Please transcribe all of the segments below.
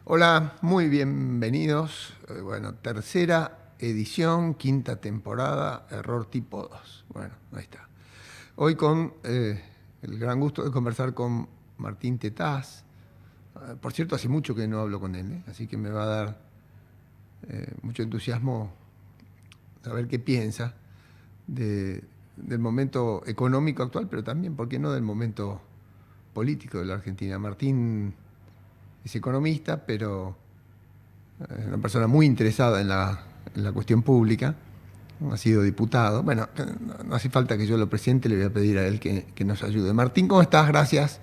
Hola, muy bienvenidos. Bueno, tercera edición, quinta temporada, error tipo 2. Bueno, ahí está. Hoy con el gran gusto de conversar con Martín Tetaz. Por cierto, hace mucho que no hablo con él, así que me va a dar mucho entusiasmo saber qué piensa del momento económico actual, pero también, ¿por qué no?, del momento político de la Argentina. Martín es economista, pero una persona muy interesada en la cuestión pública, ha sido diputado. Bueno, no hace falta que yo lo presente, le voy a pedir a él que nos ayude. Martín, ¿cómo estás? Gracias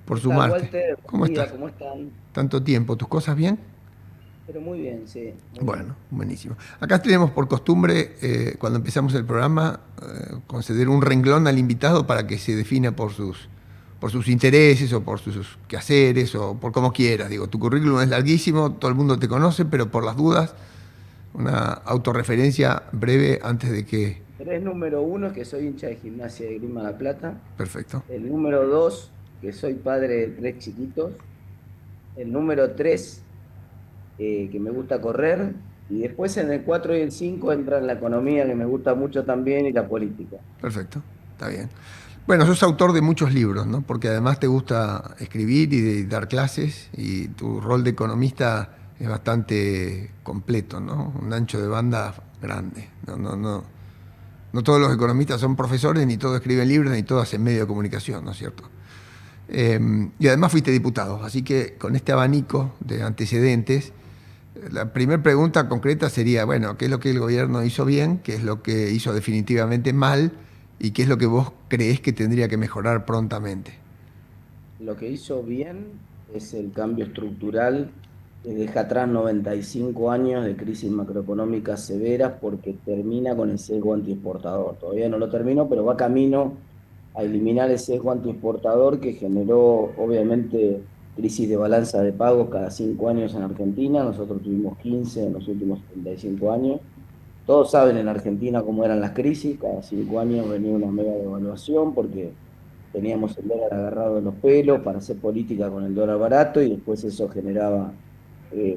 por ¿Qué tal, sumarte. Walter? ¿Cómo Buen día, estás? ¿cómo están? Tanto tiempo, ¿tus cosas bien? Pero muy bien, sí, muy bien. Bueno, buenísimo. Acá tenemos por costumbre, cuando empezamos el programa, conceder un renglón al invitado para que se defina por sus intereses o por sus quehaceres o por como quieras. Digo, tu currículum es larguísimo, todo el mundo te conoce, pero por las dudas, una autorreferencia breve antes de que... Tres número uno, que soy hincha de Gimnasia de Grima La Plata. Perfecto. El número dos, que soy padre de tres chiquitos. El número tres, que me gusta correr. Y después en el cuatro y el cinco entran la economía, que me gusta mucho también, y la política. Perfecto, está bien. Bueno, sos autor de muchos libros, ¿no? Porque además te gusta escribir y dar clases y tu rol de economista es bastante completo, ¿no? Un ancho de banda grande. No todos los economistas son profesores, ni todos escriben libros, ni todos hacen medio de comunicación, ¿no es cierto? Y además fuiste diputado, así que con este abanico de antecedentes, la primera pregunta concreta sería, bueno, ¿qué es lo que el gobierno hizo bien? ¿Qué es lo que hizo definitivamente mal? ¿Y qué es lo que vos creés que tendría que mejorar prontamente? Lo que hizo bien es el cambio estructural que deja atrás 95 años de crisis macroeconómicas severas porque termina con el sesgo antiexportador. Todavía no lo terminó, pero va camino a eliminar el sesgo antiexportador que generó obviamente crisis de balanza de pagos cada 5 años en Argentina. Nosotros tuvimos 15 en los últimos 35 años. Todos saben en Argentina cómo eran las crisis, cada 5 años venía una mega devaluación porque teníamos el dólar agarrado en los pelos para hacer política con el dólar barato y después eso generaba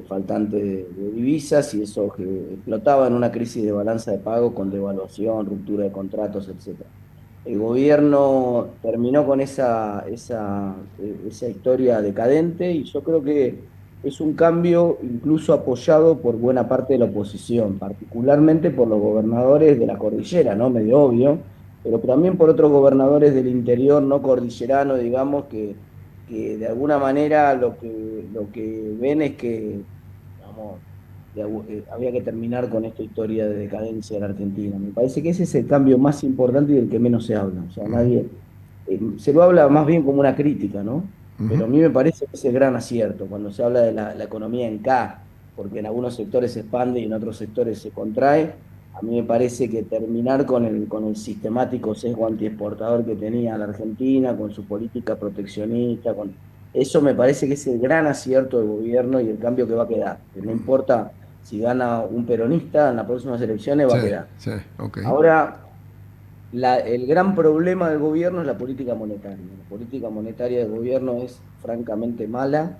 faltante de divisas y eso que explotaba en una crisis de balanza de pago con devaluación, ruptura de contratos, etcétera. El gobierno terminó con esa historia decadente y yo creo que es un cambio incluso apoyado por buena parte de la oposición, particularmente por los gobernadores de la cordillera, ¿no? Medio obvio, pero también por otros gobernadores del interior no cordillerano, digamos, que de alguna manera lo que ven es que, digamos, había que terminar con esta historia de decadencia en Argentina. Me parece que ese es el cambio más importante y del que menos se habla. O sea, nadie, se lo habla más bien como una crítica, ¿no? Ujú. Pero a mí me parece que es el gran acierto cuando se habla de la economía en K, porque en algunos sectores se expande y en otros sectores se contrae. A mí me parece que terminar con el sistemático sesgo antiexportador que tenía la Argentina, con su política proteccionista, eso me parece que es el gran acierto del gobierno y el cambio que va a quedar. Que no importa si gana un peronista en las próximas elecciones, va Sí, a quedar. sí, ok. Ahora, el gran problema del gobierno es la política monetaria. La política monetaria del gobierno es francamente mala,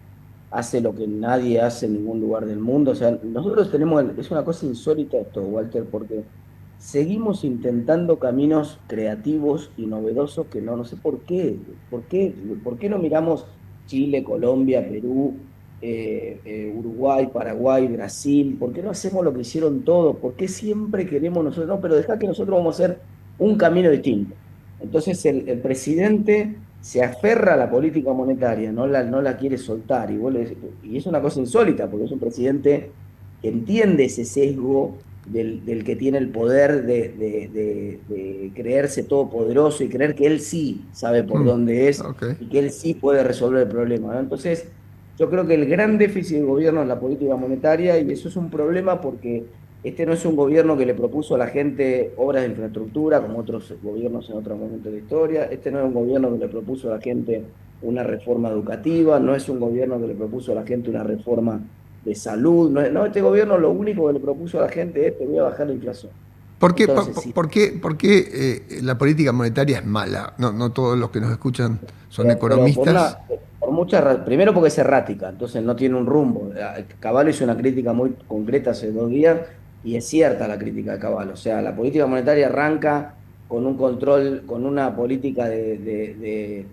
hace lo que nadie hace en ningún lugar del mundo. O sea, nosotros tenemos, es una cosa insólita esto, Walter, porque seguimos intentando caminos creativos y novedosos que no sé por qué no miramos Chile, Colombia, Perú, Uruguay, Paraguay, Brasil, ¿por qué no hacemos lo que hicieron todos? ¿Por qué siempre queremos nosotros? No, pero deja que nosotros vamos a hacer un camino distinto. Entonces el presidente se aferra a la política monetaria, no la quiere soltar. Y es una cosa insólita, porque es un presidente que entiende ese sesgo del que tiene el poder de creerse todopoderoso y creer que él sí sabe por Mm, dónde es ok. y que él sí puede resolver el problema, ¿no? Entonces, yo creo que el gran déficit del gobierno es la política monetaria y eso es un problema porque este no es un gobierno que le propuso a la gente obras de infraestructura, como otros gobiernos en otros momentos de la historia. Este no es un gobierno que le propuso a la gente una reforma educativa, no es un gobierno que le propuso a la gente una reforma de salud. No, este gobierno lo único que le propuso a la gente es: te voy a bajar la inflación. ¿Por qué, Entonces, sí, por qué la política monetaria es mala? No, no todos los que nos escuchan son pero economistas. Primero porque es errática, entonces no tiene un rumbo. Cavallo hizo una crítica muy concreta hace 2 días y es cierta la crítica de Cavallo. O sea, la política monetaria arranca con un control, con una política de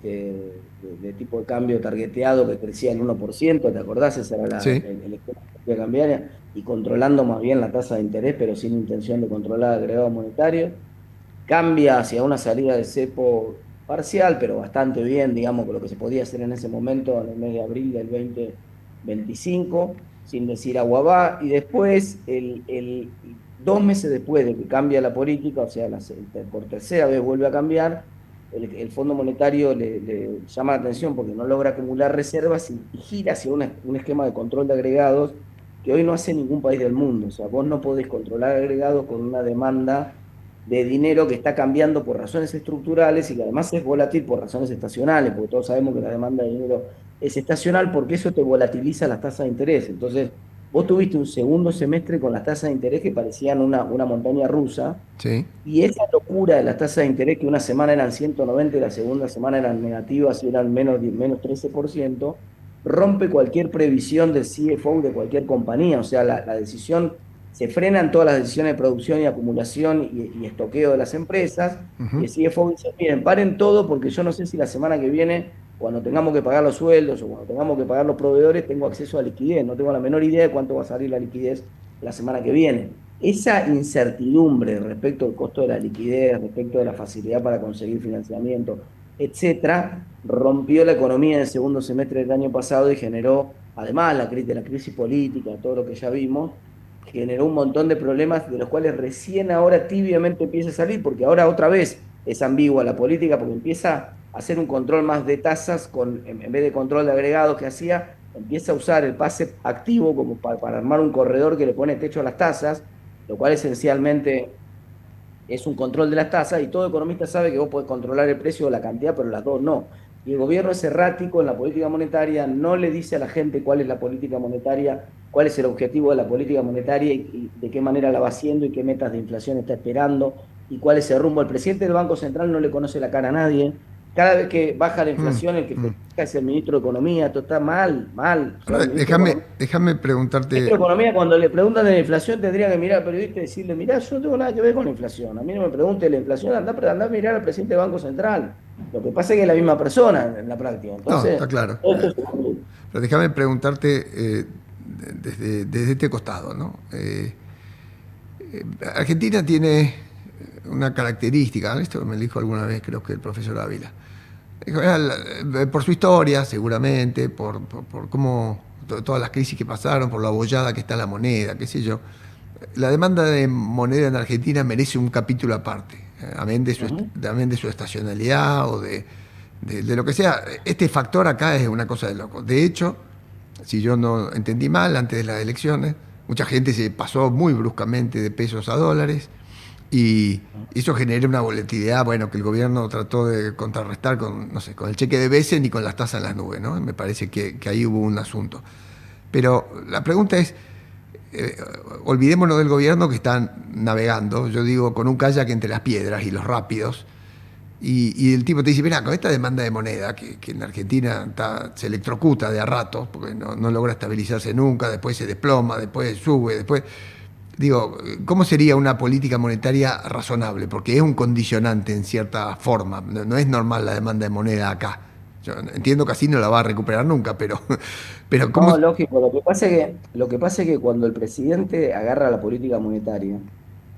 tipo de cambio targeteado que crecía el 1%, ¿te acordás? Ese era Sí, el esquema de cambiaria, y controlando más bien la tasa de interés, pero sin intención de controlar agregados monetarios. Cambia hacia una salida de cepo parcial, pero bastante bien, digamos, con lo que se podía hacer en ese momento, en el mes de abril del 2025, sin decir agua va, y después, 2 meses después de que cambia la política, o sea, por tercera vez vuelve a cambiar, el Fondo Monetario le llama la atención porque no logra acumular reservas y gira hacia un esquema de control de agregados que hoy no hace ningún país del mundo. O sea, vos no podés controlar agregados con una demanda de dinero que está cambiando por razones estructurales y que además es volátil por razones estacionales, porque todos sabemos que la demanda de dinero es estacional porque eso te volatiliza las tasas de interés. Entonces, vos tuviste un segundo semestre con las tasas de interés que parecían una montaña rusa, sí. y esa locura de las tasas de interés, que una semana eran 190 y la segunda semana eran negativas y eran menos 13%, rompe cualquier previsión del CFO de cualquier compañía. O sea, la decisión, se frenan todas las decisiones de producción y acumulación y estoqueo de las empresas, y Ujú. el CFO dice, miren, paren todo porque yo no sé si la semana que viene, cuando tengamos que pagar los sueldos o cuando tengamos que pagar los proveedores, tengo acceso a liquidez. No tengo la menor idea de cuánto va a salir la liquidez la semana que viene. Esa incertidumbre respecto al costo de la liquidez, respecto de la facilidad para conseguir financiamiento, etcétera, rompió la economía en el segundo semestre del año pasado y generó, además de la crisis política, todo lo que ya vimos, generó un montón de problemas de los cuales recién ahora tibiamente empieza a salir, porque ahora otra vez es ambigua la política, porque empieza a hacer un control más de tasas, en vez de control de agregados que hacía, empieza a usar el pase activo como para armar un corredor que le pone techo a las tasas, lo cual esencialmente es un control de las tasas, y todo economista sabe que vos podés controlar el precio o la cantidad, pero las dos no. Y el gobierno es errático en la política monetaria, no le dice a la gente cuál es la política monetaria, cuál es el objetivo de la política monetaria y de qué manera la va haciendo y qué metas de inflación está esperando y cuál es el rumbo. El presidente del Banco Central no le conoce la cara a nadie. Cada vez que baja la Mm, inflación, el que mm. festeja es el ministro de Economía. Esto está mal, mal. O sea, Ahora, el ministro de Economía, déjame ministro preguntarte, de Economía, cuando le preguntan de la inflación, tendría que mirar al periodista y decirle, mirá, yo no tengo nada que ver con la inflación. A mí no me pregunte la inflación, andá a mirar al presidente del Banco Central. Lo que pasa es que es la misma persona en la práctica. no, Entonces, está claro. esto es Pero déjame preguntarte desde este costado, ¿no? Argentina tiene una característica, ¿no? Esto me lo dijo alguna vez, creo que el profesor Ávila. Dijo, por su historia, seguramente, por cómo todas las crisis que pasaron, por lo abollada que está la moneda, qué sé yo. La demanda de moneda en Argentina merece un capítulo aparte, Ujú. amén de su estacionalidad o de lo que sea. Este factor acá es una cosa de loco. De hecho, si yo no entendí mal, antes de las elecciones, mucha gente se pasó muy bruscamente de pesos a dólares y eso generó una volatilidad, bueno, que el gobierno trató de contrarrestar con, no sé, con el cheque de Besen y con las tasas en las nubes, ¿no? Me parece que ahí hubo un asunto. Pero la pregunta es, eh, olvidémonos del gobierno que están navegando, yo digo, con un kayak entre las piedras y los rápidos, y el tipo te dice, mira, con esta demanda de moneda, que en Argentina se electrocuta de a rato, porque no logra estabilizarse nunca, después se desploma, después sube, después... Digo, ¿cómo sería una política monetaria razonable? Porque es un condicionante en cierta forma, no es normal la demanda de moneda acá. Yo entiendo que así no la va a recuperar nunca, pero ¿cómo? No, lógico. Lo que pasa es que cuando el presidente agarra la política monetaria,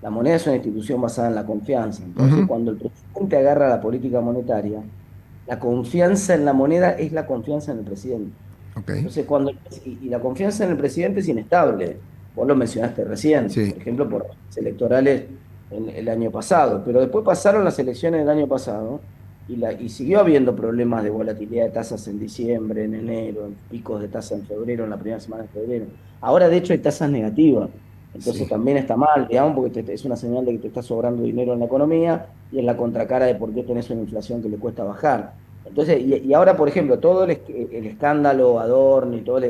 la moneda es una institución basada en la confianza. Entonces, Ujú, cuando el presidente agarra la política monetaria, la confianza en la moneda es la confianza en el presidente. ok, Entonces, y la confianza en el presidente es inestable. Vos lo mencionaste recién, sí. por ejemplo, por las electorales en el año pasado. Pero después pasaron las elecciones del año pasado y siguió habiendo problemas de volatilidad de tasas en diciembre, en enero, en picos de tasa en febrero, en la primera semana de febrero. Ahora, de hecho, hay tasas negativas. Entonces Sí. también está mal, digamos, porque es una señal de que te está sobrando dinero en la economía y es la contracara de por qué tenés una inflación que le cuesta bajar. Entonces, y ahora, por ejemplo, todo el escándalo Adorno y toda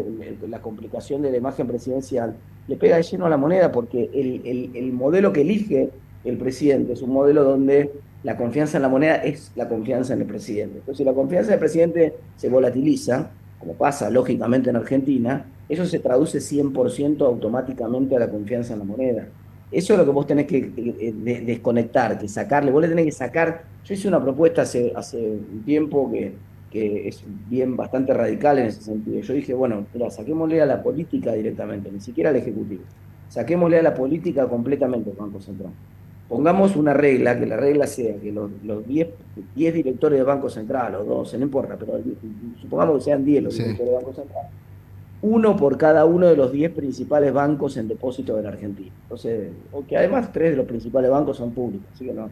la complicación de la imagen presidencial le pega de lleno a la moneda porque el modelo que elige el presidente es un modelo donde la confianza en la moneda es la confianza en el presidente. Entonces, si la confianza del presidente se volatiliza, como pasa lógicamente en Argentina, eso se traduce 100% automáticamente a la confianza en la moneda. Eso es lo que vos tenés que desconectar, que sacarle. Vos le tenés que sacar. Yo hice una propuesta hace un tiempo que es bien bastante radical en ese sentido. Yo dije, bueno, mira, saquémosle a la política directamente, ni siquiera al Ejecutivo. Saquémosle a la política completamente al Banco Central. Pongamos una regla, que la regla sea que los 10 directores del Banco Central, o 12, no importa, pero supongamos que sean 10 los Sí. directores del Banco Central, uno por cada uno de los 10 principales bancos en depósito de la Argentina. Entonces, o que además 3 de los principales bancos son públicos, así que no,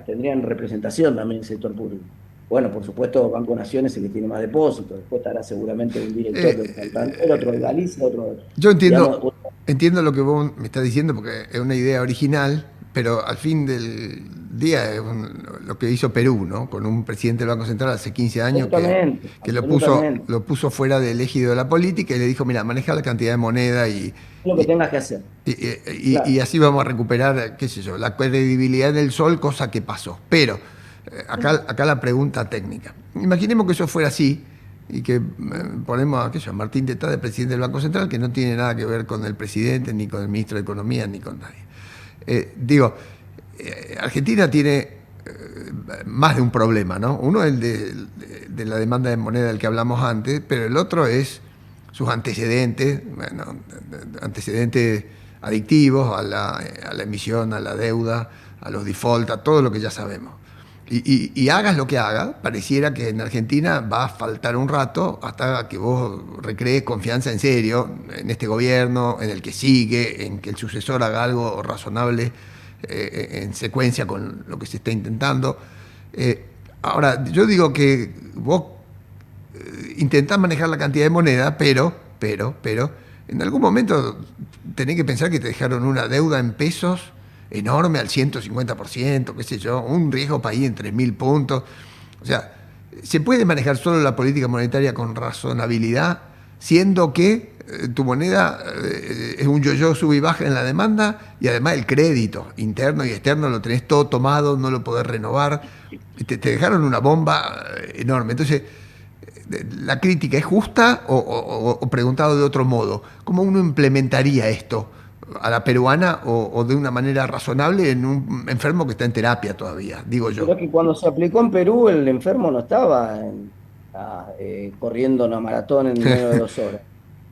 tendrían representación también en el sector público. Bueno, por supuesto, Banco Nación es el que tiene más depósitos, después estará seguramente un director del Santander, otro de Galicia, otro, Yo digamos, entiendo lo que vos me estás diciendo porque es una idea original, pero al fin del día es lo que hizo Perú, ¿no? Con un presidente del Banco Central hace 15 años absolutamente, que absolutamente, lo puso fuera del ejido de la política y le dijo, mira, maneja la cantidad de moneda es lo que y, tengas que hacer, y claro. así vamos a recuperar, qué sé yo, la credibilidad del sol, cosa que pasó. Pero acá la pregunta técnica. Imaginemos que eso fuera así y que ponemos a, qué sé yo, Martín Tetá de presidente del Banco Central, que no tiene nada que ver con el presidente, ni con el ministro de Economía, ni con nadie. Digo, Argentina tiene más de un problema, ¿no? Uno es el de la demanda de moneda del que hablamos antes, pero el otro es sus antecedentes, bueno, antecedentes adictivos a la emisión, a la deuda, a los default, a todo lo que ya sabemos. Y hagas lo que hagas, pareciera que en Argentina va a faltar un rato hasta que vos recrees confianza en serio en este gobierno, en el que sigue, en que el sucesor haga algo razonable en secuencia con lo que se está intentando. Ahora, yo digo que vos intentás manejar la cantidad de moneda, pero, en algún momento tenés que pensar que te dejaron una deuda en pesos enorme al 150%, qué sé yo, un riesgo país en 3.000 puntos. O sea, se puede manejar solo la política monetaria con razonabilidad, siendo que tu moneda es un yo-yo sube y baja en la demanda y además el crédito interno y externo lo tenés todo tomado, no lo podés renovar. Te dejaron una bomba enorme. Entonces, ¿la crítica es justa o preguntado de otro modo? ¿Cómo uno implementaría esto a la peruana o de una manera razonable en un enfermo que está en terapia todavía, digo yo? Pero que cuando se aplicó en Perú, el enfermo no estaba corriendo una maratón en menos de 2 horas.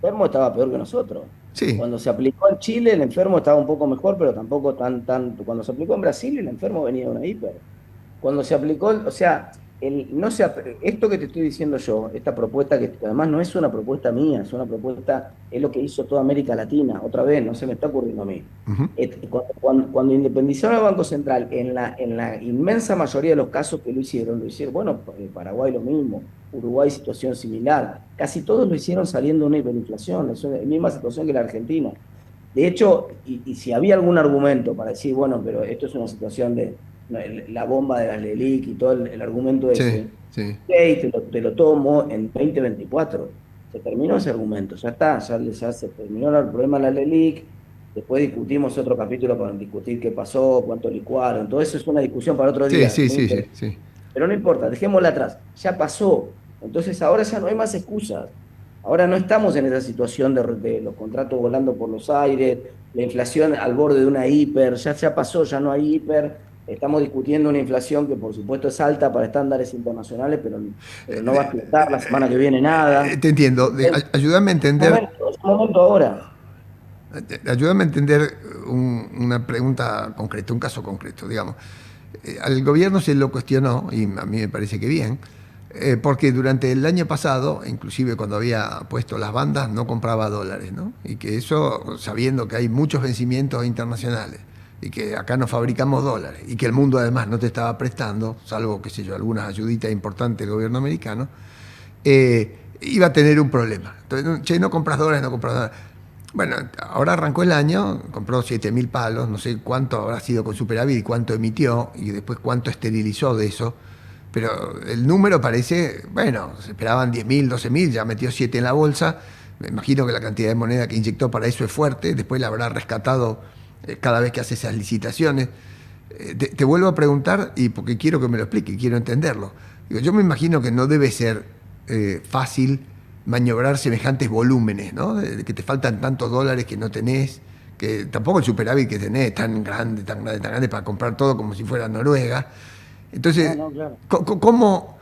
El enfermo estaba peor que nosotros. Sí, Cuando se aplicó en Chile, el enfermo estaba un poco mejor, pero tampoco tan. Cuando se aplicó en Brasil, el enfermo venía de una hiper. Cuando se aplicó, o sea, no se, esto que te estoy diciendo yo, esta propuesta que además no es una propuesta mía, es una propuesta, es lo que hizo toda América Latina, otra vez, no se me está ocurriendo a mí. uh-huh. Cuando independizaron el Banco Central, en la inmensa mayoría de los casos que lo hicieron, bueno, Paraguay lo mismo, Uruguay situación similar, casi todos lo hicieron saliendo de una hiperinflación, es la misma situación que la Argentina. De hecho, y si había algún argumento para decir, bueno, pero esto es una situación de la bomba de las LELIC y todo el argumento Sí, ese, sí. hey, te lo tomo en 2024. Se terminó ese argumento, ya está, ya se terminó el problema de la LELIC. Después discutimos otro capítulo para discutir qué pasó, cuánto licuaron, todo eso es una discusión para otro Sí, día, sí, muy sí, sí, interesante. sí. Pero no importa, dejémosla atrás, ya pasó. Entonces ahora ya no hay más excusas. Ahora no estamos en esa situación de los contratos volando por los aires, la inflación al borde de una hiper, ya pasó, ya no hay hiper. Estamos discutiendo una inflación que por supuesto es alta para estándares internacionales, pero no va a explotar la semana que viene nada. Te entiendo. Ayúdame a entender. Es un momento ahora. Ayúdame a entender una pregunta concreta, un caso concreto, digamos. Al gobierno se lo cuestionó, y a mí me parece que bien, porque durante el año pasado, inclusive cuando había puesto las bandas, no compraba dólares, ¿no? Y que eso, sabiendo que hay muchos vencimientos internacionales, y que acá no fabricamos dólares, y que el mundo además no te estaba prestando, salvo, qué sé yo, algunas ayuditas importantes del gobierno americano, iba a tener un problema. Entonces, che, no compras dólares, no compras dólares. Bueno, ahora arrancó el año, compró 7.000 palos, no sé cuánto habrá sido con superávit y cuánto emitió, y después cuánto esterilizó de eso. Pero el número parece, bueno, se esperaban 10.000, 12.000, ya metió 7 en la bolsa. Me imagino que la cantidad de moneda que inyectó para eso es fuerte, después la habrá rescatado cada vez que hace esas licitaciones. Te vuelvo a preguntar, y porque quiero que me lo explique, quiero entenderlo. Digo, yo me imagino que no debe ser fácil maniobrar semejantes volúmenes, ¿no? De que te faltan tantos dólares que no tenés, que tampoco el superávit que tenés es tan grande, tan grande, tan grande para comprar todo como si fuera Noruega. Entonces, No, claro. ¿cómo,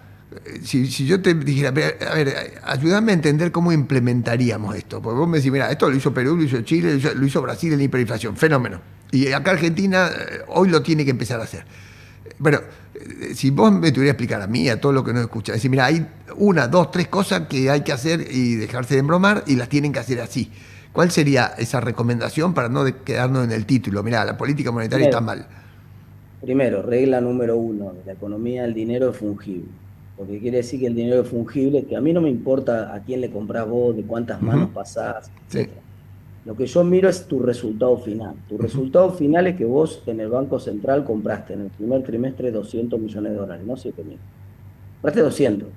si yo te dijera, a ver, ayúdame a entender cómo implementaríamos esto? Porque vos me decís, mira, esto lo hizo Perú, lo hizo Chile, lo hizo Brasil en la hiperinflación, fenómeno. Y acá Argentina hoy lo tiene que empezar a hacer. Bueno, si vos me tuvieras que explicar a mí, a todo lo que nos escucha, decir, mira, hay una, dos, tres cosas que hay que hacer y dejarse de embromar y las tienen que hacer así. ¿Cuál sería esa recomendación para no quedarnos en el título? Mira, la política monetaria está Primero, mal. primero, regla número uno de la economía, el dinero es fungible. Lo que quiere decir que el dinero es fungible, que a mí no me importa a quién le comprás vos, de cuántas manos Ujú. pasás, Sí. etcétera. Lo que yo miro es tu resultado final. Tu Ujú. resultado final es que vos en el Banco Central compraste en el primer trimestre 200 millones de dólares, no 7.000. Compraste 200.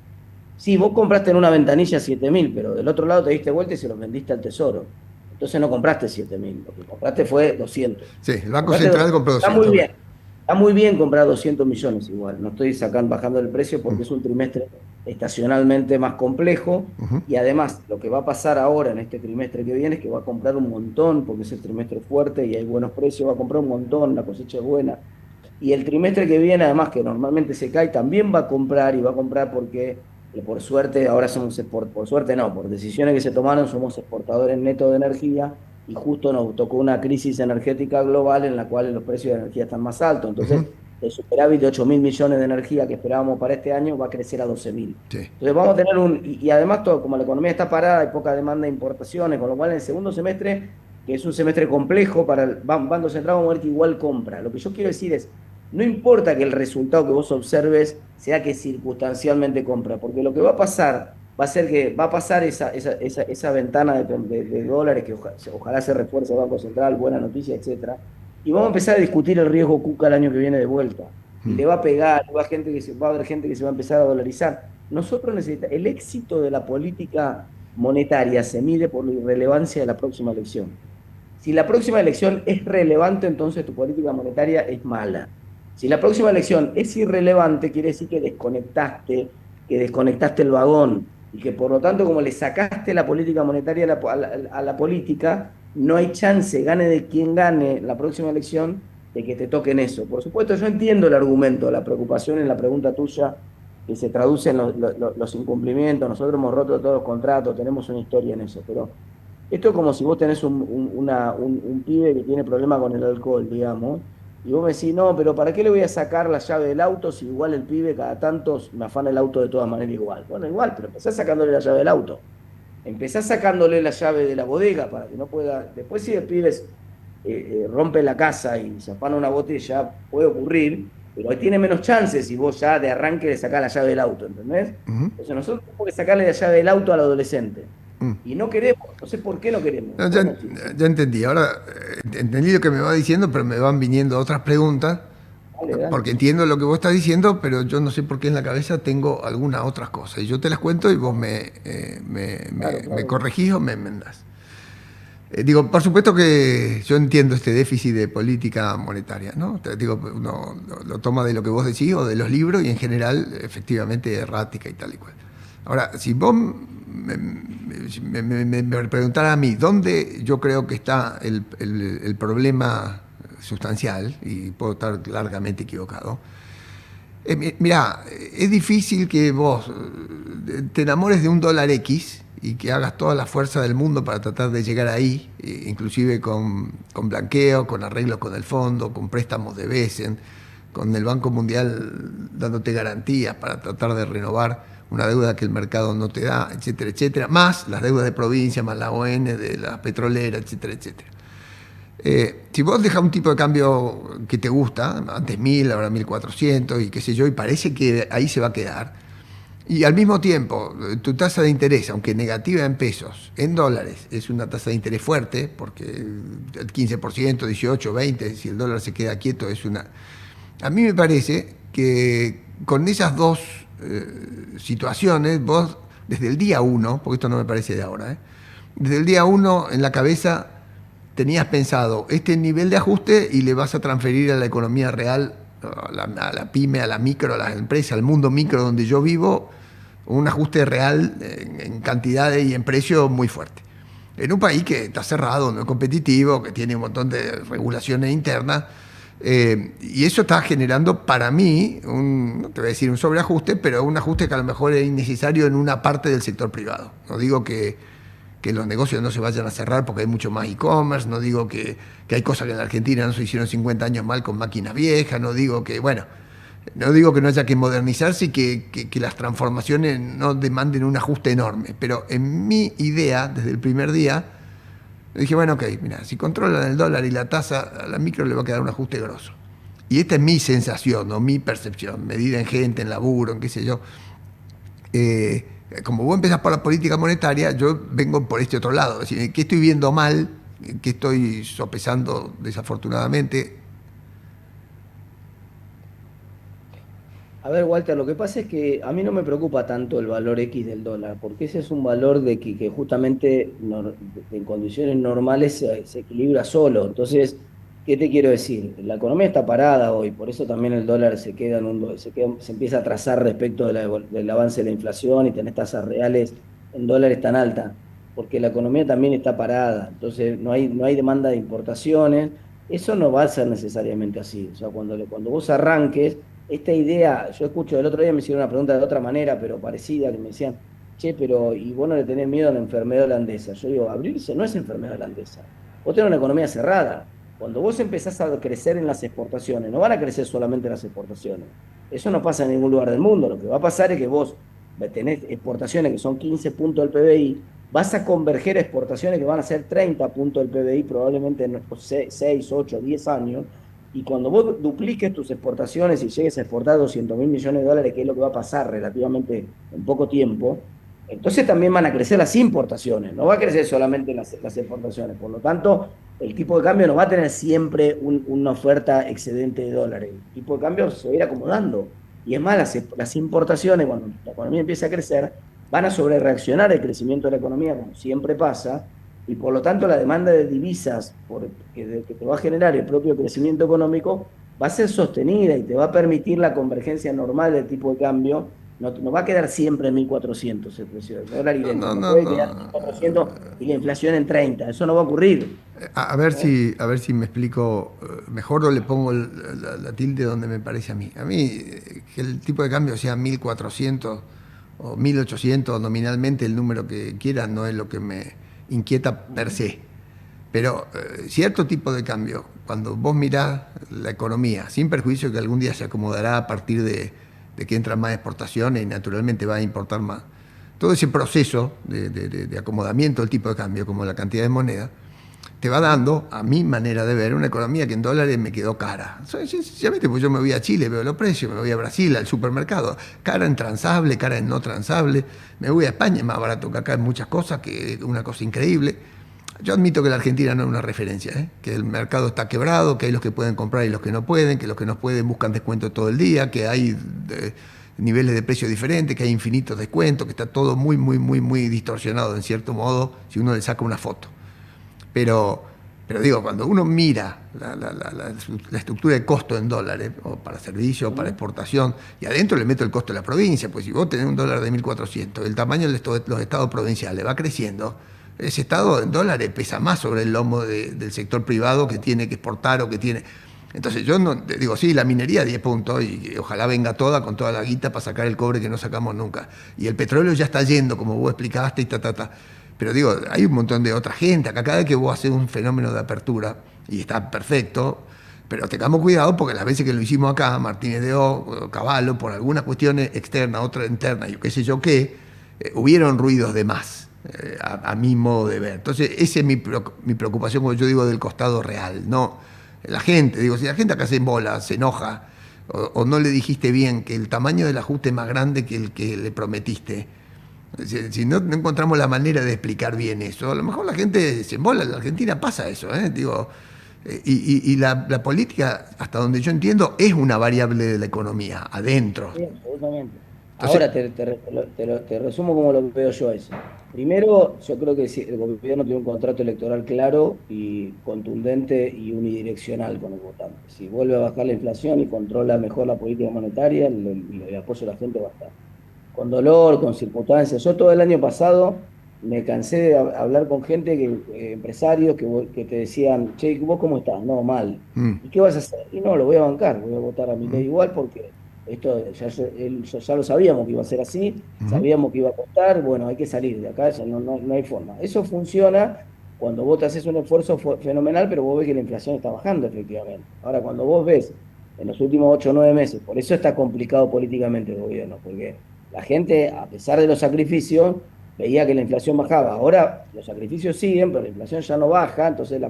Sí, vos compraste en una ventanilla 7.000, pero del otro lado te diste vuelta y se los vendiste al Tesoro. Entonces no compraste 7.000, lo que compraste fue 200. Sí, el Banco Compraste Central 200. compró Está muy 200, ok. bien. Está muy bien comprar 200 millones igual. No estoy bajando el precio Mm. porque es un trimestre estacionalmente más complejo. Ujú. Y además, lo que va a pasar ahora en este trimestre que viene es que va a comprar un montón, porque es el trimestre fuerte y hay buenos precios, va a comprar un montón, la cosecha es buena. Y el trimestre que viene, además, que normalmente se cae, también va a comprar y va a comprar porque, por suerte, ahora somos, por suerte no, por decisiones que se tomaron, somos exportadores netos de energía y justo nos tocó una crisis energética global en la cual los precios de energía están más altos. Ujú. Entonces, el superávit de 8.000 millones de energía que esperábamos para este año va a crecer a 12.000. Sí. Entonces, vamos a tener y además, todo, como la economía está parada, hay poca demanda de importaciones, con lo cual en el segundo semestre, que es un semestre complejo para el Banco Central, vamos a ver que igual compra. Lo que yo quiero decir es, no importa que el resultado que vos observes sea que circunstancialmente compra, porque lo que va a pasar va a ser que va a pasar esa ventana de dólares que ojalá se refuerce el Banco Central, buena noticia, etcétera, y vamos a empezar a discutir el riesgo Cuca el año que viene de vuelta. Y Mm. le va a pegar, va a haber gente que se va a empezar a dolarizar. Nosotros necesitamos, el éxito de la política monetaria se mide por la irrelevancia de la próxima elección. Si la próxima elección es relevante, entonces tu política monetaria es mala. Si la próxima elección es irrelevante, quiere decir que desconectaste el vagón y que por lo tanto, como le sacaste la política monetaria a la política, no hay chance, gane de quien gane la próxima elección, de que te toquen eso. Por supuesto, yo entiendo el argumento, la preocupación en la pregunta tuya, que se traduce en los incumplimientos. Nosotros hemos roto todos los contratos, tenemos una historia en eso, pero esto es como si vos tenés un pibe que tiene problema con el alcohol, digamos, y vos me decís, no, pero ¿para qué le voy a sacar la llave del auto si igual el pibe cada tanto me afana el auto de todas maneras igual? Bueno, igual, pero empezás sacándole la llave del auto. Empezás sacándole la llave de la bodega para que no pueda. Después, si el pibe rompe la casa y se afana una botella, puede ocurrir, pero ahí tiene menos chances si vos ya de arranque le sacás la llave del auto, ¿entendés? Ujú. Entonces, nosotros tenemos que sacarle la llave del auto al adolescente. Mm. Y no queremos, no sé por qué no queremos. No, Bueno, sí, sí, ya entendí. Ahora entendí lo que me va diciendo, pero me van viniendo otras preguntas, dale, dale. porque entiendo lo que vos estás diciendo, pero yo no sé por qué en la cabeza tengo algunas otras cosas. Y yo te las cuento y vos Claro, me claro. corregís o me enmendás. Digo, por supuesto que yo entiendo este déficit de política monetaria, ¿no? Te digo, uno lo toma de lo que vos decís o de los libros y en general, efectivamente, errática y tal y cual. Ahora, si vos me preguntaras a mí dónde yo creo que está el problema sustancial, y puedo estar largamente equivocado, mirá, es difícil que vos te enamores de un dólar X y que hagas toda la fuerza del mundo para tratar de llegar ahí, inclusive con blanqueo, con arreglos con el fondo, con préstamos de Besen, con el Banco Mundial dándote garantías para tratar de renovar una deuda que el mercado no te da, etcétera, etcétera, más las deudas de provincia, más la ON de la petrolera, etcétera, etcétera. Si vos dejas un tipo de cambio que te gusta, antes 1000, ahora 1400 y qué sé yo, y parece que ahí se va a quedar, y al mismo tiempo tu tasa de interés, aunque negativa en pesos, en dólares, es una tasa de interés fuerte, porque el 15%, 18, 20, si el dólar se queda quieto, es una... A mí me parece que con esas dos situaciones, vos desde el día uno, porque esto no me parece de ahora, desde el día uno en la cabeza tenías pensado este nivel de ajuste y le vas a transferir a la economía real, a la pyme, a la micro, a las empresas, al mundo micro donde yo vivo, un ajuste real en cantidades y en precio muy fuerte. En un país que está cerrado, no es competitivo, que tiene un montón de regulaciones internas, y eso está generando para mí, no te voy a decir un sobreajuste, pero un ajuste que a lo mejor es innecesario en una parte del sector privado. No digo que los negocios no se vayan a cerrar porque hay mucho más e-commerce, no digo que hay cosas que en la Argentina no se hicieron 50 años mal con máquinas viejas, no digo que, bueno, no digo que no haya que modernizarse y que las transformaciones no demanden un ajuste enorme, pero en mi idea, desde el primer día, dije, bueno, ok, mira, si controlan el dólar y la tasa, a la micro le va a quedar un ajuste grosso. Y esta es mi sensación o mi percepción, medida en gente, en laburo, en qué sé yo. Eh, Como vos empezás por la política monetaria, yo vengo por este otro lado. Es decir, ¿qué estoy viendo mal? ¿Qué estoy sopesando desafortunadamente? A ver, Walter, lo que pasa es que a mí no me preocupa tanto el valor X del dólar, porque ese es un valor que justamente en condiciones normales se equilibra solo. Entonces, ¿qué te quiero decir? La economía está parada hoy, por eso también el dólar se queda en se empieza a trazar respecto de del avance de la inflación y tener tasas reales en dólares tan altas, porque la economía también está parada. Entonces, no hay demanda de importaciones. Eso no va a ser necesariamente así. O sea, cuando vos arranques esta idea, yo escucho, el otro día me hicieron una pregunta de otra manera, pero parecida, que me decían, che, pero ¿y vos no le tenés miedo a la enfermedad holandesa? Yo digo, abrirse no es enfermedad holandesa. Vos tenés una economía cerrada. Cuando vos empezás a crecer en las exportaciones, no van a crecer solamente las exportaciones. Eso no pasa en ningún lugar del mundo. Lo que va a pasar es que vos tenés exportaciones que son 15 puntos del PBI, vas a converger a exportaciones que van a ser 30 puntos del PBI probablemente en 6, 8, 10 años, y cuando vos dupliques tus exportaciones y llegues a exportar 200.000 millones de dólares, que es lo que va a pasar relativamente en poco tiempo, entonces también van a crecer las importaciones, no va a crecer solamente las exportaciones. Por lo tanto, el tipo de cambio no va a tener siempre una oferta excedente de dólares. El tipo de cambio se va a ir acomodando. Y es más, las importaciones, cuando la economía empiece a crecer, van a sobrereaccionar el crecimiento de la economía, como siempre pasa, y por lo tanto la demanda de divisas que te va a generar el propio crecimiento económico va a ser sostenida y te va a permitir la convergencia normal del tipo de cambio. No va a quedar siempre en 1.400 el precio del dólar No, idéntico, no, no no, puede quedar en no. 1.400 y la inflación en 30, eso no va a ocurrir. ¿Eh? A ver si me explico mejor o le pongo la tilde donde me parece a mí. A mí, que el tipo de cambio sea 1.400 o 1.800 nominalmente, el número que quieran, no es lo que me inquieta per se. Pero cierto tipo de cambio, cuando vos mirás la economía, sin perjuicio que algún día se acomodará a partir de que entran más exportaciones y naturalmente va a importar más, todo ese proceso de acomodamiento del tipo de cambio, como la cantidad de moneda, te va dando, a mi manera de ver, una economía que en dólares me quedó cara. Sencillamente, pues yo me voy a Chile, veo los precios, me voy a Brasil, al supermercado, cara en transable, cara en no transable, me voy a España, es más barato que acá en muchas cosas, que una cosa increíble. Yo admito que la Argentina no es una referencia, ¿eh? Que el mercado está quebrado, que hay los que pueden comprar y los que no pueden, que los que no pueden buscan descuento todo el día, que hay niveles de precios diferentes, que hay infinitos descuentos, que está todo muy, muy, muy, muy distorsionado en cierto modo si uno le saca una foto. Pero, pero digo, cuando uno mira la estructura de costo en dólares, o para servicio, o para exportación, y adentro le meto el costo de la provincia, pues si vos tenés un dólar de 1.400, el tamaño de los estados provinciales va creciendo, ese estado en dólares pesa más sobre el lomo del sector privado que tiene que exportar o que tiene... Entonces yo no digo, sí, la minería 10 puntos y ojalá venga toda con toda la guita para sacar el cobre que no sacamos nunca. Y el petróleo ya está yendo, como vos explicaste, y ta, ta, ta. Pero digo, hay un montón de otra gente. Acá cada vez que vos haces un fenómeno de apertura, y está perfecto, pero tengamos cuidado porque las veces que lo hicimos acá, Martínez de O, Cavallo, por algunas cuestiones externas, otras internas, yo qué sé yo qué, hubieron ruidos de más, a mi modo de ver. Entonces, esa es mi preocupación, como yo digo, del costado real. No, la gente, digo, si la gente acá se embola, se enoja, o no le dijiste bien que el tamaño del ajuste es más grande que el que le prometiste, si no encontramos la manera de explicar bien eso, a lo mejor la gente se embola. En la Argentina pasa eso, ¿eh? Digo, y la política, hasta donde yo entiendo, es una variable de la economía, adentro. Sí, absolutamente. Entonces, Ahora te resumo como lo veo yo eso. Primero, yo creo que si el gobierno tiene un contrato electoral claro y contundente y unidireccional con el votante. Si vuelve a bajar la inflación y controla mejor la política monetaria, el apoyo de la gente va a estar. con dolor, con circunstancias. Yo todo el año pasado me cansé de hablar con gente, empresarios que te decían, che, ¿vos cómo estás? No, mal. Mm, ¿Y qué vas a hacer? Y no, lo voy a bancar, voy a votar a mi ley mm, igual porque esto ya lo sabíamos que iba a ser así, ujú. sabíamos que iba a costar, bueno, hay que salir de acá, ya no hay forma. Eso funciona cuando vos te haces un esfuerzo fenomenal, pero vos ves que la inflación está bajando efectivamente. Ahora, cuando vos ves en los últimos 8 o 9 meses, por eso está complicado políticamente el gobierno, porque la gente, a pesar de los sacrificios, veía que la inflación bajaba. Ahora los sacrificios siguen, pero la inflación ya no baja, entonces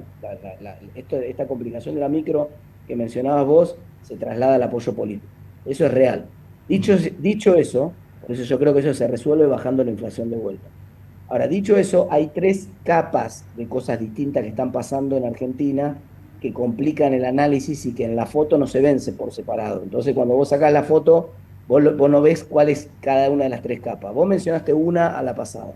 esta complicación de la micro que mencionabas vos se traslada al apoyo político. Eso es real. Dicho eso, por eso yo creo que eso se resuelve bajando la inflación de vuelta. Ahora, dicho eso, hay tres capas de cosas distintas que están pasando en Argentina que complican el análisis y que en la foto no se ven por separado. Entonces, cuando vos sacás la foto, vos no ves cuál es cada una de las tres capas. Vos mencionaste una a la pasada,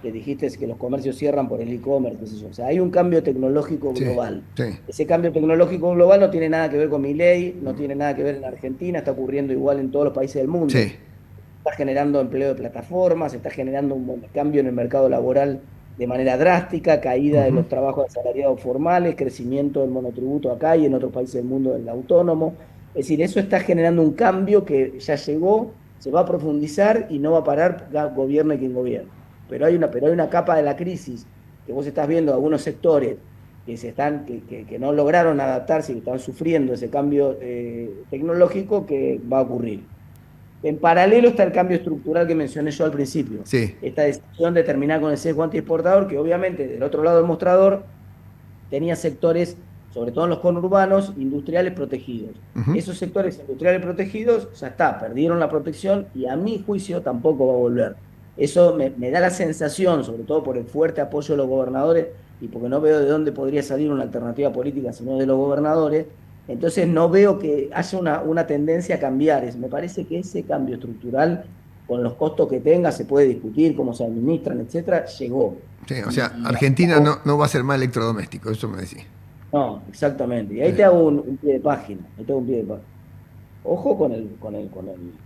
que dijiste que los comercios cierran por el e-commerce, qué sé yo. O sea, hay un cambio tecnológico Sí, global. sí, Ese cambio tecnológico global no tiene nada que ver con mi ley, no tiene nada que ver en Argentina, está ocurriendo igual en todos los países del mundo. sí. Está generando empleo de plataformas, está generando un cambio en el mercado laboral de manera drástica, caída de Ujú. los trabajos asalariados formales, crecimiento del monotributo acá y en otros países del mundo del autónomo. Es decir, eso está generando un cambio que ya llegó, se va a profundizar y no va a parar, gobierne quien gobierne. Pero hay una capa de la crisis que vos estás viendo algunos sectores que no lograron adaptarse y que están sufriendo ese cambio tecnológico que va a ocurrir. En paralelo está el cambio estructural que mencioné yo al principio. Sí. Esta decisión de terminar con el sesgo antiexportador, que obviamente del otro lado del mostrador tenía sectores, sobre todo en los conurbanos, industriales protegidos. Ujú. Esos sectores industriales protegidos, ya está, perdieron la protección y a mi juicio tampoco va a volver. Eso me da la sensación, sobre todo por el fuerte apoyo de los gobernadores y porque no veo de dónde podría salir una alternativa política sino de los gobernadores, entonces no veo que haya una tendencia a cambiar. Me parece que ese cambio estructural, con los costos que tenga, se puede discutir cómo se administran, etcétera, llegó. Sí, o sea, Y ahí te Argentina hago- no va a ser más electrodoméstico, eso me decís. no, exactamente. Y Sí. ahí te hago un pie de página. Ahí te hago un pie de página. Ojo con el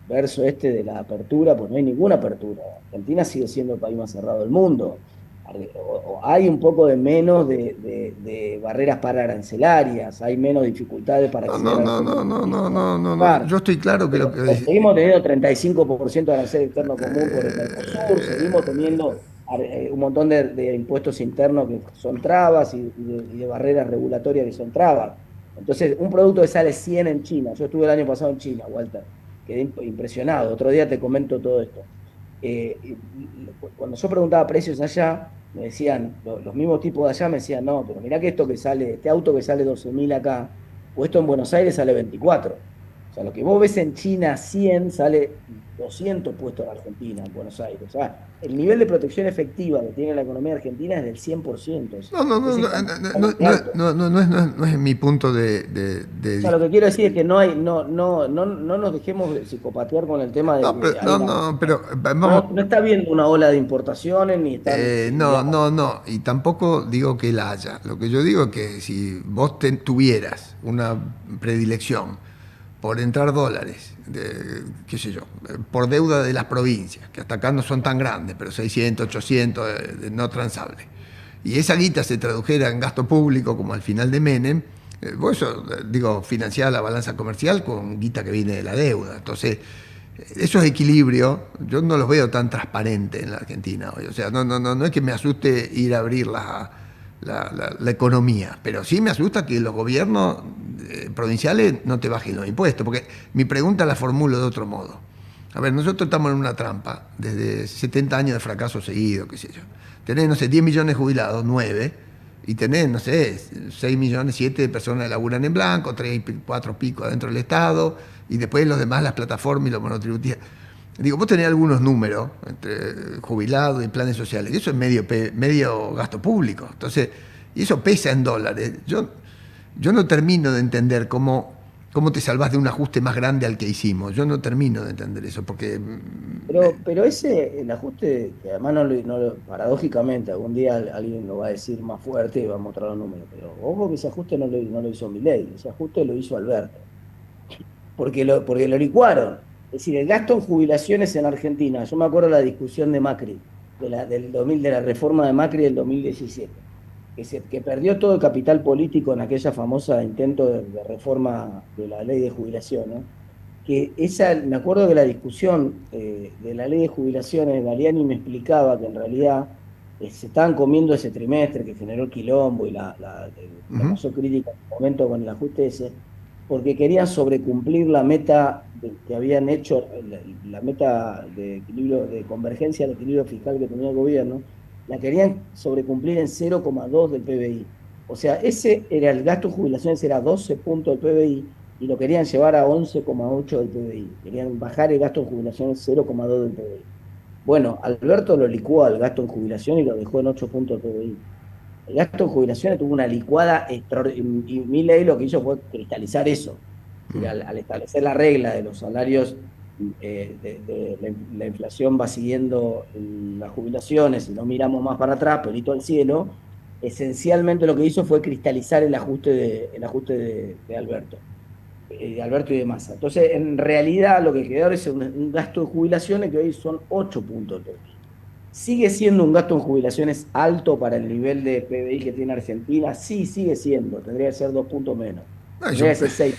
verso este de la apertura, pues no hay ninguna apertura. Argentina sigue siendo el país más cerrado del mundo. Hay un poco de menos de barreras para arancelarias, hay menos dificultades para No, no, acceder a los no, no, no, combustibles, no, para no, no, no. exportar. Yo estoy claro que lo que Pero decís. seguimos teniendo 35% de arancel externo común por el Mercosur, seguimos eh, teniendo un montón de impuestos internos que son trabas y de barreras regulatorias que son trabas. Entonces, un producto que sale 100 en China, yo estuve el año pasado en China, Walter, quedé impresionado, otro día te comento todo esto. Cuando yo preguntaba precios allá, me decían, los mismos tipos de allá me decían, no, pero mirá que este auto que sale 12.000 acá, o esto en Buenos Aires sale 24. O sea, lo que vos ves en China 100 sale 200 puestos en Argentina, en Buenos Aires. O sea, el nivel de protección efectiva que tiene la economía argentina es del 100%. No, no, no, Ese no, escándalo no, está no, muy alto. no es mi punto O sea, lo que quiero decir es que no nos dejemos psicopatear con el tema de no, pero, que hay no, una. no, pero vamos. No está habiendo una ola de importaciones ni están, No, digamos. no, no, y tampoco digo que la haya. Lo que yo digo es que si vos tuvieras una predilección por entrar dólares, qué sé yo, por deuda de las provincias, que hasta acá no son tan grandes, pero 600, 800, no transables, y esa guita se tradujera en gasto público como al final de Menem, vos eso, digo, financiar la balanza comercial con guita que viene de la deuda. Entonces, esos equilibrios yo no los veo tan transparentes en la Argentina hoy. O sea, no es que me asuste ir a abrir la economía, pero sí me asusta que los gobiernos provinciales no te bajen los impuestos, porque mi pregunta la formulo de otro modo. A ver, nosotros estamos en una trampa, desde 70 años de fracaso seguido, qué sé yo. Tenés, no sé, 10 millones de jubilados, 9, y tenés, no sé, 6 millones, 7 de personas que laburan en blanco, 3, 4 pico adentro del Estado, y después los demás, las plataformas y los monotributistas. Digo, vos tenés algunos números entre jubilados y planes sociales, y eso es medio gasto público. Entonces, y eso pesa en dólares. Yo no termino de entender cómo te salvás de un ajuste más grande al que hicimos. Yo no termino de entender eso, porque Pero el ajuste, que además paradójicamente, algún día alguien lo va a decir más fuerte y va a mostrar los números, pero ojo que ese ajuste no lo hizo Milei, ese ajuste lo hizo Alberto porque lo licuaron. Es decir, el gasto en jubilaciones en Argentina, yo me acuerdo de la discusión de Macri, del 2000, de la reforma de Macri del 2017, que perdió todo el capital político en aquella famosa intento de reforma de la ley de jubilaciones, me acuerdo de la discusión de la ley de jubilaciones, Galiani me explicaba que en realidad se estaban comiendo ese trimestre que generó el quilombo y la Ujú. pasó crítica en el momento con el ajuste ese, porque querían sobrecumplir la meta que habían hecho, la meta de equilibrio, de convergencia al equilibrio fiscal que tenía el gobierno, la querían sobrecumplir en 0,2 del PBI. O sea, ese era el gasto en jubilaciones, era 12 puntos del PBI, y lo querían llevar a 11,8 del PBI. Querían bajar el gasto en jubilaciones 0,2 del PBI. Bueno, Alberto lo licuó al gasto en jubilación y lo dejó en 8 puntos del PBI. El gasto en jubilaciones tuvo una licuada extraordinaria y Milei lo que hizo fue cristalizar eso. Es decir, al establecer la regla de los salarios, la inflación va siguiendo las jubilaciones y no miramos más para atrás, pelito al cielo, esencialmente lo que hizo fue cristalizar el ajuste de Alberto de Alberto y de Massa. Entonces, en realidad, lo que quedó es un gasto de jubilaciones que hoy son 8 puntos de PBI. ¿Sigue siendo un gasto en jubilaciones alto para el nivel de PBI que tiene Argentina? Sí, sigue siendo. Tendría que ser 2 puntos menos. No, Tendría que ser 6.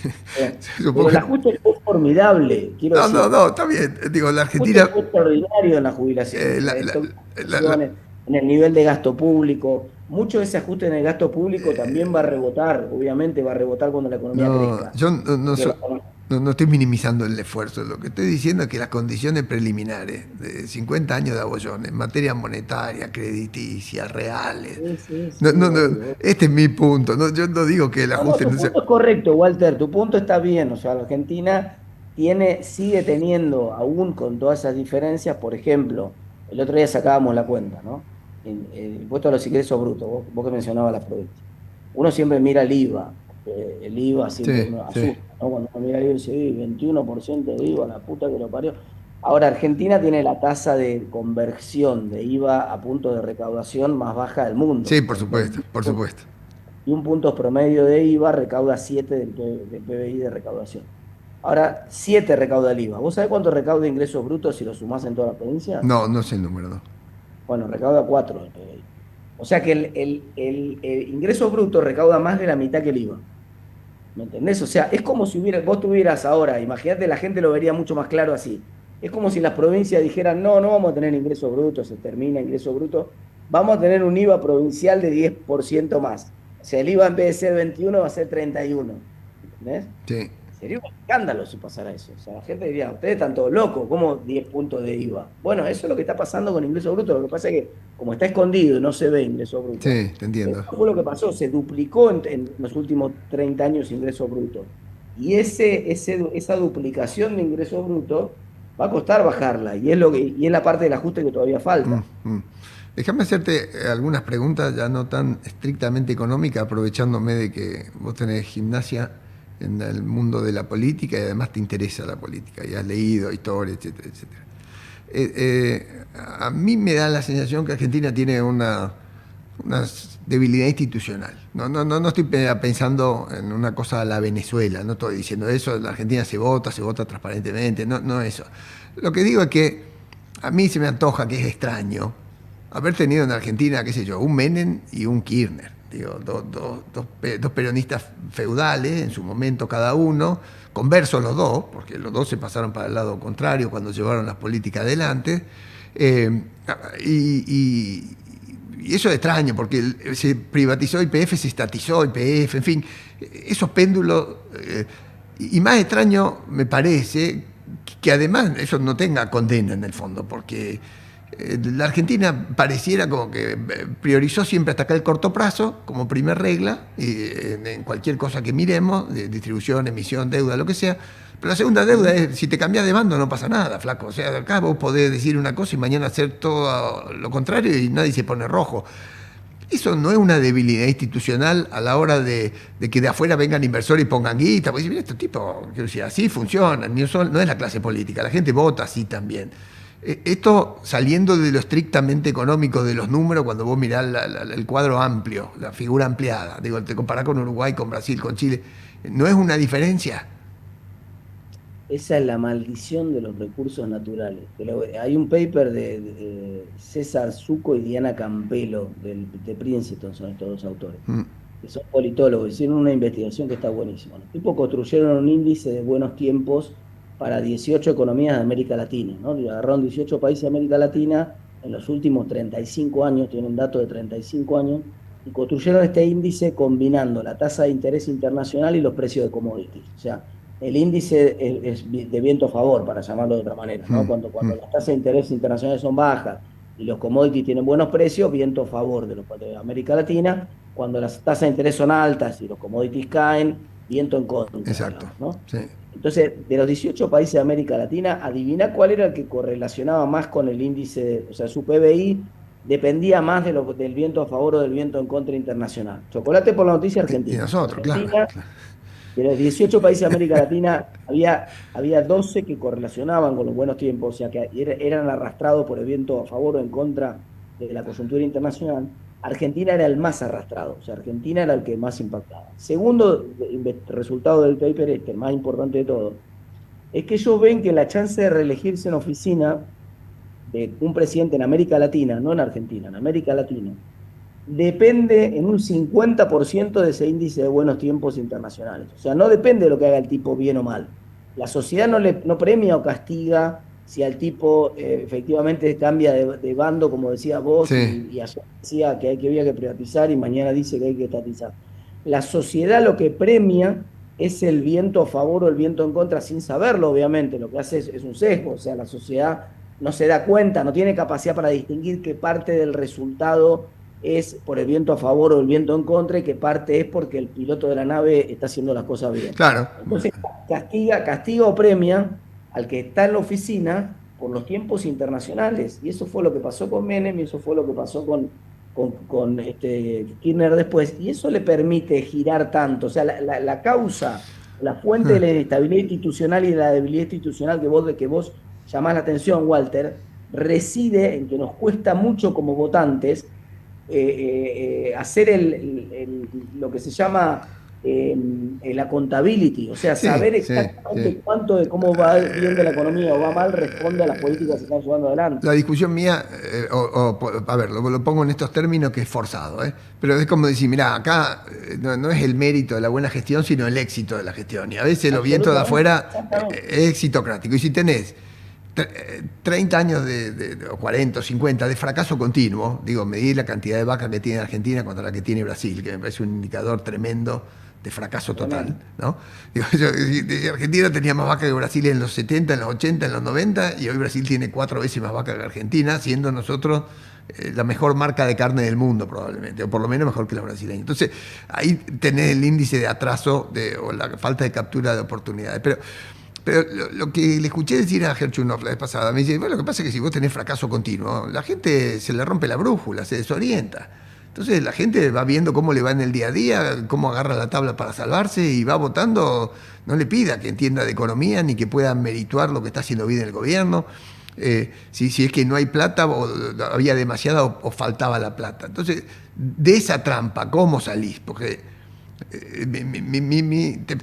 supongo Pero el que... ajuste fue formidable, quiero No, no, decir. no, está bien. Digo, la El ajuste Argentina... fue extraordinario en las jubilaciones, eh, en la- la la- la- la- jubilaciones, en el nivel de gasto público. Mucho de ese ajuste en el gasto público también va a rebotar, obviamente va a rebotar cuando la economía no, crezca. yo no, no, Porque no estoy minimizando el esfuerzo. Lo que estoy diciendo es que las condiciones preliminares de 50 años de abollón en materia monetaria, crediticia, reales... sí, sí, No, sí, no, no, obvio. este es mi punto. No, yo no digo que el No, no, ajuste tu no sea... punto es correcto, Walter, tu punto está bien. O sea, la Argentina sigue teniendo, aún con todas esas diferencias, por ejemplo, el otro día sacábamos la cuenta, ¿no? El impuesto a los ingresos brutos, vos que mencionabas las provincias. Uno siempre mira el IVA, porque el IVA siempre Sí, uno sí. asusta, ¿no? Cuando uno mira el IVA dice, 21% de IVA, la puta que lo parió. Ahora, Argentina tiene la tasa de conversión de IVA a punto de recaudación más baja del mundo. Sí, O por sea, supuesto, por supuesto. y un punto promedio de IVA recauda 7 del PBI de recaudación. Ahora, 7 recauda el IVA. ¿Vos sabés cuánto recauda ingresos brutos si lo sumás en toda la provincia? No, no sé el número, no. Bueno, recauda 4 del PBI. O sea que el ingreso bruto recauda más de la mitad que el IVA. ¿Me entendés? O sea, es como si vos tuvieras ahora, imagínate, la gente lo vería mucho más claro así. Es como si las provincias dijeran, no, no vamos a tener ingresos brutos, se termina ingreso bruto, vamos a tener un IVA provincial de 10% más. O sea, el IVA en vez de ser 21 va a ser 31. ¿Entendés? Sí. Sería un escándalo si pasara eso. O sea, la gente diría, ustedes están todos locos, ¿cómo 10 puntos de IVA? Bueno, eso es lo que está pasando con ingreso bruto. Lo que pasa es que, como está escondido y no se ve ingreso bruto, Sí, te eso entiendo. fue lo que pasó. Se duplicó en los últimos 30 años ingreso bruto. Y esa duplicación de ingreso bruto va a costar bajarla. Y es la parte del ajuste que todavía Mm, falta. mm. Déjame hacerte algunas preguntas ya no tan estrictamente económicas, aprovechándome de que vos tenés gimnasia en el mundo de la política y además te interesa la política y has leído historia, etcétera, etcétera. A mí me da la sensación que Argentina tiene una debilidad institucional. No, no, no, no estoy pensando en una cosa a la Venezuela, no estoy diciendo eso, en la Argentina se vota transparentemente, no, no eso. Lo que digo es que a mí se me antoja que es extraño haber tenido en Argentina, qué sé yo, un Menem y un Kirchner. Digo, dos peronistas feudales, en su momento cada uno, conversos los dos, porque los dos se pasaron para el lado contrario cuando llevaron las políticas adelante. Eh, y eso es extraño, porque se privatizó YPF, se estatizó YPF, en fin, esos péndulos. Y más extraño me parece que además eso no tenga condena en el fondo, porque la Argentina pareciera como que priorizó siempre atacar el corto plazo como primer regla, en cualquier cosa que miremos, de distribución, emisión, deuda, lo que sea. Pero la segunda deuda es, si te cambias de bando no pasa nada, flaco. O sea, acá vos podés decir una cosa y mañana hacer todo lo contrario y nadie se pone rojo. Eso no es una debilidad institucional a la hora de que de afuera vengan inversores y pongan guita. Porque mira, estos tipos, quiero decir, así funcionan. No es la clase política, la gente vota así también. Esto saliendo de lo estrictamente económico de los números, cuando vos mirás el cuadro amplio, la figura ampliada, digo, te comparás con Uruguay, con Brasil, con Chile, ¿no es una diferencia? esa es la maldición de los recursos naturales. Hay un paper de César Zucco y Diana Campelo de Princeton, son estos dos autores, Mm, que son politólogos, hicieron una investigación que está buenísima. Los tipos construyeron un índice de buenos tiempos para 18 economías de América Latina, ¿no? Y agarraron 18 países de América Latina en los últimos 35 años, tienen un dato de 35 años, y construyeron este índice combinando la tasa de interés internacional y los precios de commodities. O sea, el índice es de viento a favor, para llamarlo de otra manera, ¿no? mm, Cuando mm. las tasas de interés internacionales son bajas y los commodities tienen buenos precios, viento a favor de América Latina. Cuando las tasas de interés son altas y los commodities caen, viento en contra, Exacto. digamos, ¿no? Sí. Entonces, de los 18 países de América Latina, adivina cuál era el que correlacionaba más con el índice, o sea, su PBI dependía más del viento a favor o del viento en contra internacional. Chocolate por la noticia, Y Argentina. nosotros, claro. Argentina, de los 18 países de América Latina, había 12 que correlacionaban con los buenos tiempos, o sea, que eran arrastrados por el viento a favor o en contra de la coyuntura internacional. Argentina era el más arrastrado, o sea, Argentina era el que más impactaba. Segundo resultado del paper, el más importante de todo, es que ellos ven que la chance de reelegirse en oficina de un presidente en América Latina, no en Argentina, en América Latina, depende en un 50% de ese índice de buenos tiempos internacionales. O sea, no depende de lo que haga el tipo bien o mal. La sociedad no premia o castiga si al tipo efectivamente cambia de bando, como decía vos, Sí, y ayer decía que había que privatizar y mañana dice que hay que estatizar. La sociedad lo que premia es el viento a favor o el viento en contra, sin saberlo, obviamente. Lo que hace es un sesgo, o sea, la sociedad no se da cuenta, no tiene capacidad para distinguir qué parte del resultado es por el viento a favor o el viento en contra y qué parte es porque el piloto de la nave está haciendo las cosas bien. claro. Entonces, castiga o premia al que está en la oficina por los tiempos internacionales. Y eso fue lo que pasó con Menem y eso fue lo que pasó con Kirchner después. Y eso le permite girar tanto. O sea, la causa, la fuente de la inestabilidad institucional y de la debilidad institucional que vos llamás la atención, Walter, reside en que nos cuesta mucho como votantes hacer lo que se llama el accountability, o sea, Sí, saber sí, sí. exactamente cuánto de cómo va bien de la economía o va mal responde a las políticas que se están llevando adelante. La discusión mía, a ver, lo pongo en estos términos que es forzado, ¿eh? Pero es como decir, mira, acá no es el mérito de la buena gestión, sino el éxito de la gestión. Y a veces los vientos de Absolutamente, afuera exactamente. es exitocrático. Y si tenés 30 años o 40 o 50 de fracaso continuo, digo, medir la cantidad de vacas que tiene Argentina contra la que tiene Brasil, que me parece un indicador tremendo de fracaso total, Tremendo. ¿no? Digo, Argentina tenía más vacas que Brasil en los 70, en los 80, en los 90, y hoy Brasil tiene 4 veces más vacas que Argentina, siendo nosotros la mejor marca de carne del mundo probablemente, o por lo menos mejor que la brasileña. Entonces, ahí tenés el índice de atraso o la falta de captura de oportunidades. Pero lo que le escuché decir a Gerchunov la vez pasada, me dice, bueno, lo que pasa es que si vos tenés fracaso continuo, la gente se le rompe la brújula, se desorienta. Entonces la gente va viendo cómo le va en el día a día, cómo agarra la tabla para salvarse y va votando. No le pida que entienda de economía ni que pueda merituar lo que está haciendo bien el gobierno. Si es que no hay plata, o había demasiada o faltaba la plata. Entonces, de esa trampa, ¿cómo salís? Porque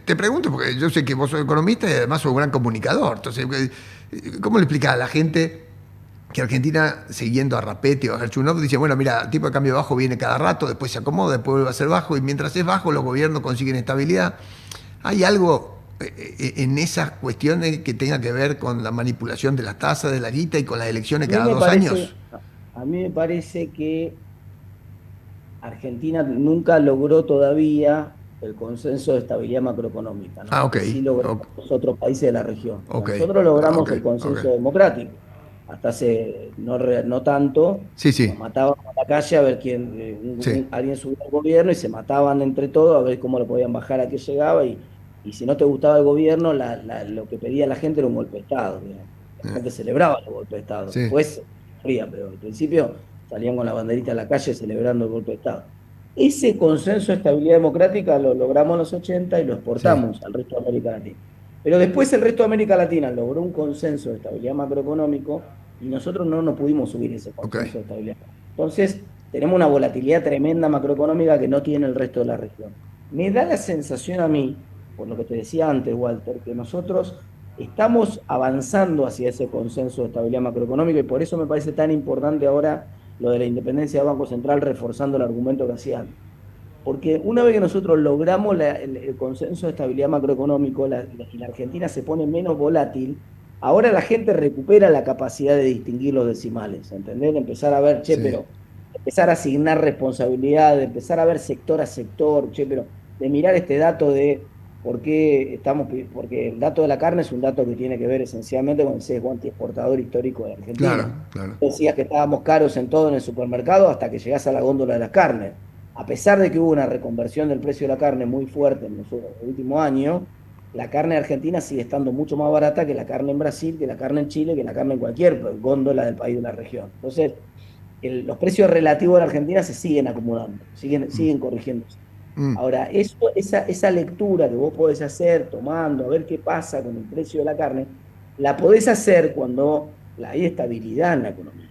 te pregunto, porque yo sé que vos sos economista y además sos un gran comunicador. Entonces, ¿cómo le explicás a la gente que Argentina, siguiendo a Rapete o a Gerchunov, dice, bueno, mira, el tipo de cambio bajo viene cada rato, después se acomoda, después vuelve a ser bajo, y mientras es bajo, los gobiernos consiguen estabilidad? ¿Hay algo en esas cuestiones que tenga que ver con la manipulación de las tasas, de la guita y con las elecciones A mí cada me 2 años? parece, a mí me parece que Argentina nunca logró todavía el consenso de estabilidad macroeconómica, ¿no? Ah, ok, Que sí lograron ok, los otros países de la región. O sea, ok, nosotros ok, logramos el ok. consenso democrático. Hasta hace no tanto, Sí, nos sí, mataban a la calle a ver quién, sí, alguien subía al gobierno y se mataban entre todos a ver cómo lo podían bajar a que llegaba. Y si no te gustaba el gobierno, lo que pedía la gente era un golpe de Estado, digamos. La gente celebraba el golpe de Estado. sí, Después, fría, pero al principio salían con la banderita a la calle celebrando el golpe de Estado. Ese consenso de estabilidad democrática lo logramos en los 80 y lo sí, exportamos al resto de América Latina. Pero después el resto de América Latina logró un consenso de estabilidad macroeconómico y nosotros no nos pudimos subir ese ok. consenso de estabilidad. Entonces, tenemos una volatilidad tremenda macroeconómica que no tiene el resto de la región. Me da la sensación a mí, por lo que te decía antes, Walter, que nosotros estamos avanzando hacia ese consenso de estabilidad macroeconómica y por eso me parece tan importante ahora lo de la independencia del Banco Central, reforzando el argumento que hacía antes. Porque una vez que nosotros logramos el consenso de estabilidad macroeconómico y la Argentina se pone menos volátil, ahora la gente recupera la capacidad de distinguir los decimales, ¿entendés? De empezar a ver, che, Sí, pero empezar a asignar responsabilidad, de empezar a ver sector a sector, che, pero de mirar este dato de por qué estamos, porque el dato de la carne es un dato que tiene que ver esencialmente con el sesgo antiexportador histórico de claro, Argentina. claro. Decías que estábamos caros en todo en el supermercado hasta que llegás a la góndola de las carnes. A pesar de que hubo una reconversión del precio de la carne muy fuerte en los últimos años, la carne argentina sigue estando mucho más barata que la carne en Brasil, que la carne en Chile, que la carne en cualquier góndola del país de la región. Entonces, los precios relativos de la Argentina se siguen acumulando, siguen corrigiéndose. Mm. Ahora, esa lectura que vos podés hacer tomando, a ver qué pasa con el precio de la carne, la podés hacer cuando hay estabilidad en la economía.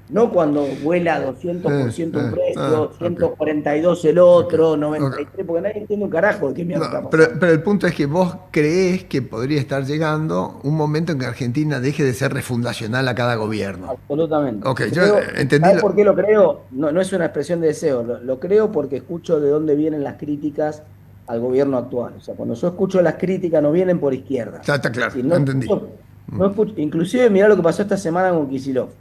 No cuando vuela a 200% un precio, Ok, 142 el ok, otro, ok. 93, porque nadie entiende un carajo de qué mierda está No, pasando. pero el punto es que vos creés que podría estar llegando un momento en que Argentina deje de ser refundacional a cada gobierno. Absolutamente. Ok, yo Creo, entendí ¿sabes lo... por qué lo creo? No, no es una expresión de deseo, lo creo porque escucho de dónde vienen las críticas al gobierno actual. O sea, cuando yo escucho las críticas no vienen por izquierda. Ya está claro, Si lo no entendí. escucho, no escucho, inclusive mirá lo que pasó esta semana con Kicillof.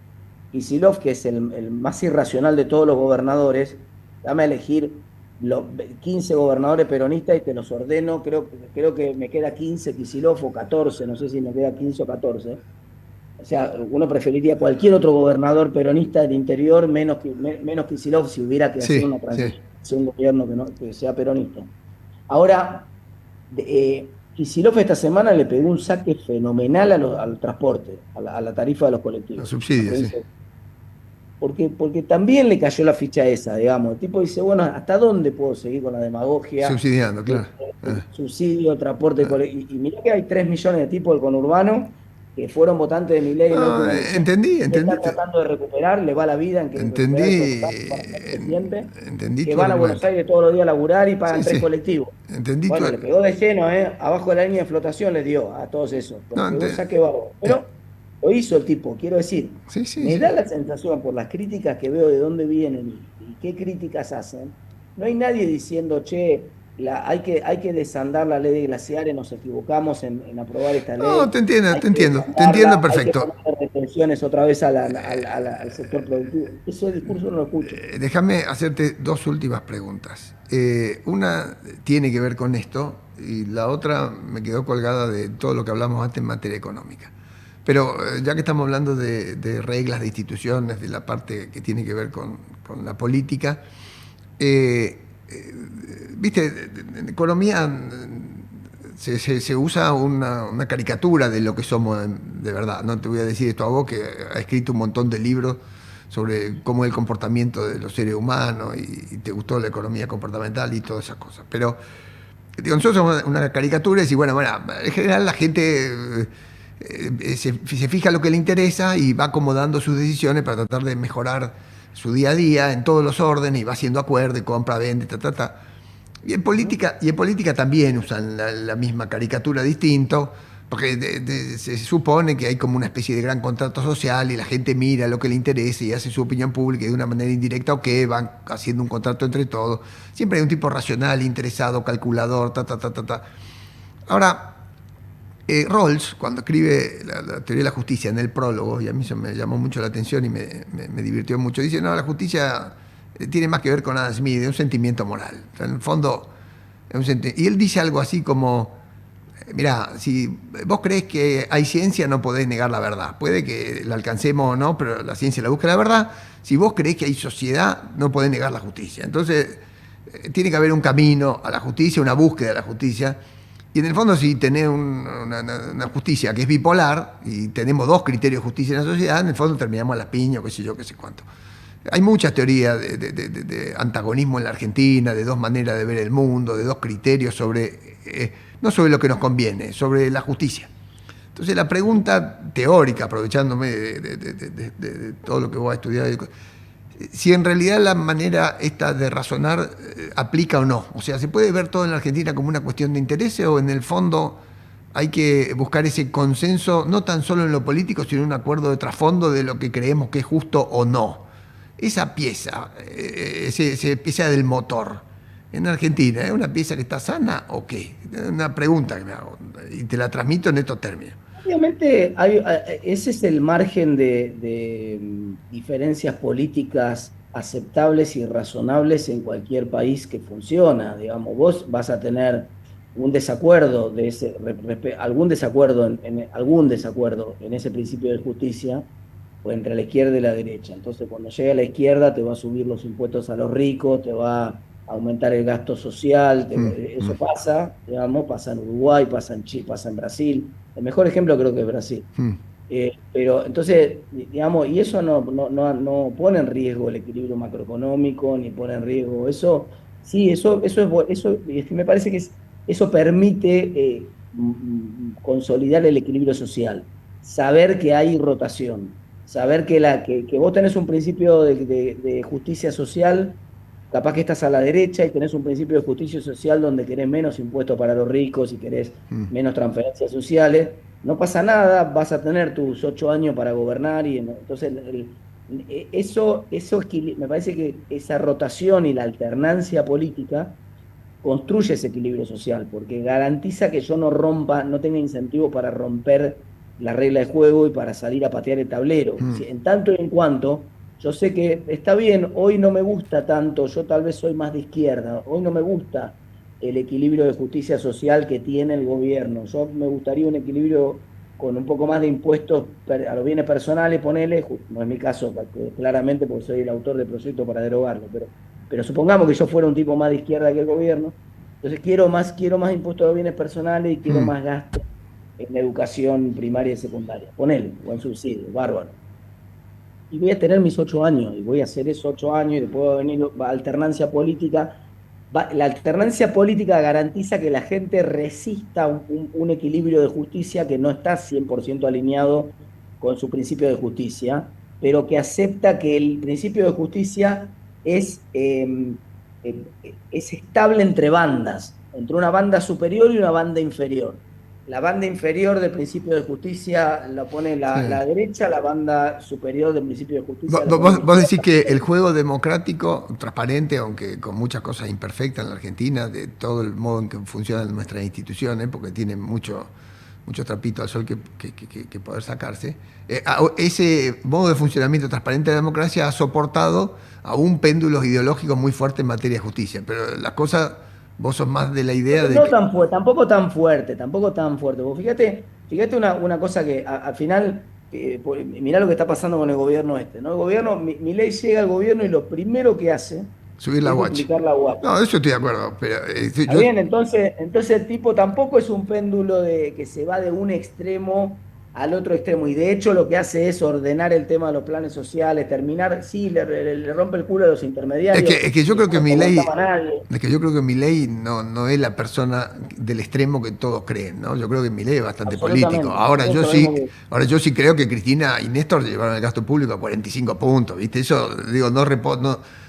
Kicillof, que es el más irracional de todos los gobernadores, dame a elegir los 15 gobernadores peronistas y te los ordeno, creo que me queda 15 Kicillof o 14, no sé si me queda 15 o 14. O sea, uno preferiría cualquier otro gobernador peronista del interior, menos Kicillof, si hubiera que hacer Sí, una sí. transición hacia un gobierno que sea peronista. Ahora, Kicillof esta semana le pegó un saque fenomenal al transporte, a la tarifa de los Los colectivos, en la subsidios, sí. provincia. Porque también le cayó la ficha esa, digamos. El tipo dice, bueno, ¿hasta dónde puedo seguir con la demagogia Subsidiando, de claro. Ah, subsidio, transporte? Y mirá que hay 3 millones de tipos del conurbano que fueron votantes de Milei en la no, última elección. entendí, Él está entendí, tratando de recuperar, le va la vida en que recuperar esos votantes para ser presidente, entendí que tu van a Buenos argumento. Aires todos los días a laburar y Sí, pagan 3 sí, colectivos. entendí tu... Bueno, le pegó de lleno, ¿eh? Abajo de la línea de flotación les dio a todos esos. No, Les pegó el saque bajo. eh, Pero lo hizo el tipo, quiero decir. sí, sí, Me sí. da la sensación, por las críticas que veo de dónde vienen y qué críticas hacen, no hay nadie diciendo, che, hay que desandar la ley de glaciares, nos equivocamos en aprobar esta No, ley, hay te que entiendo, te entiendo desandarla, hay que perfecto. poner retenciones otra vez al sector productivo. Ese discurso no lo escucho. Déjame hacerte dos últimas preguntas. Una tiene que ver con esto y la otra me quedó colgada de todo lo que hablamos antes en materia económica. Pero ya que estamos hablando de reglas, de instituciones, de la parte que tiene que ver con la política, eh, eh, viste, en economía se usa una caricatura de lo que somos de verdad. No te voy a decir esto a vos, que ha escrito un montón de libros sobre cómo es el comportamiento de los seres humanos y te gustó la economía comportamental y todas esas cosas. Pero digo, nosotros somos una caricatura y decir, bueno, en general la gente se fija lo que le interesa y va acomodando sus decisiones para tratar de mejorar su día a día en todos los órdenes y va haciendo acuerdos, y compra, vende, ta, ta, ta. ¿Mm? Y en política también usan la misma caricatura distinto, porque se supone que hay como una especie de gran contrato social y la gente mira lo que le interesa y hace su opinión pública y de una manera indirecta o que van haciendo un contrato entre todos. Siempre hay un tipo racional, interesado, calculador, ta, ta, ta, ta, ta. Ahora, Rawls, cuando escribe la teoría de la justicia en el prólogo, y a mí eso me llamó mucho la atención y me divirtió mucho, dice, no, la justicia tiene más que ver con Adam Smith, es un sentimiento moral. O sea, en el fondo, y él dice algo así como, mirá, si vos crees que hay ciencia, no podés negar la verdad. Puede que la alcancemos o no, pero la ciencia la busca la verdad. Si vos creés que hay sociedad, no podés negar la justicia. Entonces, tiene que haber un camino a la justicia, una búsqueda de la justicia. Y en el fondo, si tenés una justicia que es bipolar y tenemos dos criterios de justicia en la sociedad, en el fondo terminamos a las piñas, qué sé yo, qué sé cuánto. Hay muchas teorías de antagonismo en la Argentina, de dos maneras de ver el mundo, de dos criterios sobre, no sobre lo que nos conviene, sobre la justicia. Entonces la pregunta teórica, aprovechándome de todo lo que vos has estudiado, si en realidad la manera esta de razonar aplica o no. O sea, ¿se puede ver todo en la Argentina como una cuestión de interés o en el fondo hay que buscar ese consenso, no tan solo en lo político, sino en un acuerdo de trasfondo de lo que creemos que es justo o no. Esa pieza, esa pieza del motor, en Argentina, ¿es una pieza que está sana o qué? Una pregunta que me hago y te la transmito en estos términos. Obviamente, ese es el margen de diferencias políticas aceptables y razonables en cualquier país que funciona. Digamos, vos vas a tener un desacuerdo algún desacuerdo en ese principio de justicia, o entre la izquierda y la derecha. Entonces, cuando llega a la izquierda, te va a subir los impuestos a los ricos, te va a aumentar el gasto social, Mm, mm, eso pasa, digamos, pasa en Uruguay, pasa en Chile, pasa en Brasil. El mejor ejemplo creo que es Brasil. mm, Pero entonces, digamos, y eso no pone en riesgo el equilibrio macroeconómico, ni pone en riesgo eso. Sí, me parece que eso permite consolidar el equilibrio social, saber que hay rotación, saber que vos tenés un principio de justicia social, capaz que estás a la derecha y tenés un principio de justicia social donde querés menos impuestos para los ricos y querés mm, menos transferencias sociales. No pasa nada, vas a tener tus 8 años para gobernar y entonces me parece que esa rotación y la alternancia política construye ese equilibrio social, porque garantiza que yo no rompa, no tenga incentivo para romper la regla de juego y para salir a patear el tablero. mm, En tanto y en cuanto yo sé que está bien, hoy no me gusta tanto, yo tal vez soy más de izquierda, hoy no me gusta el equilibrio de justicia social que tiene el gobierno, yo me gustaría un equilibrio con un poco más de impuestos a los bienes personales, ponele, no es mi caso, claramente porque soy el autor del proyecto para derogarlo, pero supongamos que yo fuera un tipo más de izquierda que el gobierno, entonces quiero más impuestos a los bienes personales y quiero mm. más gasto en educación primaria y secundaria. Ponele, o en subsidio, bárbaro. Y voy a tener mis 8 años, y voy a hacer esos 8 años, y después va a venir alternancia política. La alternancia política garantiza que la gente resista un equilibrio de justicia que no está 100% alineado con su principio de justicia, pero que acepta que el principio de justicia es estable entre bandas, entre una banda superior y una banda inferior. La banda inferior del principio de justicia la pone Sí. la derecha, la banda superior del principio de justicia la pone la Vos decís izquierda. que el juego democrático, transparente, aunque con muchas cosas imperfectas en la Argentina, de todo el modo en que funcionan nuestras instituciones, porque tienen mucho trapito al sol que poder sacarse, ese modo de funcionamiento transparente de la democracia ha soportado aún péndulos ideológicos muy fuertes en materia de justicia. Pero las cosas, vos sos más de la idea de No que... tan tampoco tan fuerte, tampoco tan fuerte. Vos fíjate una cosa que al final, mirá lo que está pasando con el gobierno este, ¿no? El gobierno, Milei llega al gobierno y lo primero que hace Subir la es guacha. duplicar la UAP. No, eso estoy de acuerdo, pero ¿Está bien? Entonces el tipo tampoco es un péndulo que se va de un extremo al otro extremo. Y de hecho lo que hace es ordenar el tema de los planes sociales, terminar, sí, le rompe el culo a los intermediarios, es que yo que creo no que los aguantaba nadie. es que yo creo que Milei no es la persona del extremo que todos creen, ¿no? Yo creo que Milei es bastante político. Absolutamente. Nosotros creemos que Ahora yo sí creo que Cristina y Néstor llevaron el gasto público a 45 puntos, ¿viste? Eso, digo,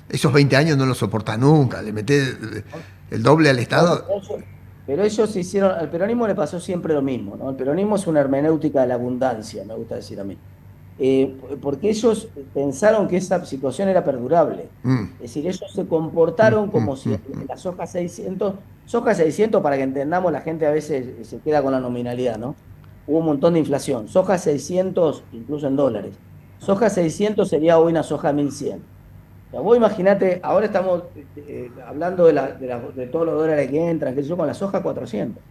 esos 20 años no lo soporta nunca. Le metés el doble al bueno, Estado. pero ellos hicieron, al peronismo le pasó siempre lo mismo, ¿no? El peronismo es una hermenéutica de la abundancia, me gusta decir a mí. Porque ellos pensaron que esa situación era perdurable. Mm, Es decir, ellos se mm, comportaron mm, como si mm, mm. la soja 600 para que entendamos, la gente a veces se queda con la nominalidad, ¿no? Hubo un montón de inflación. Soja 600, incluso en dólares. Soja 600 sería hoy una soja 1100. Sea, vos imaginate, ahora estamos hablando de todos los dólares que entran, que yo, con la soja 400.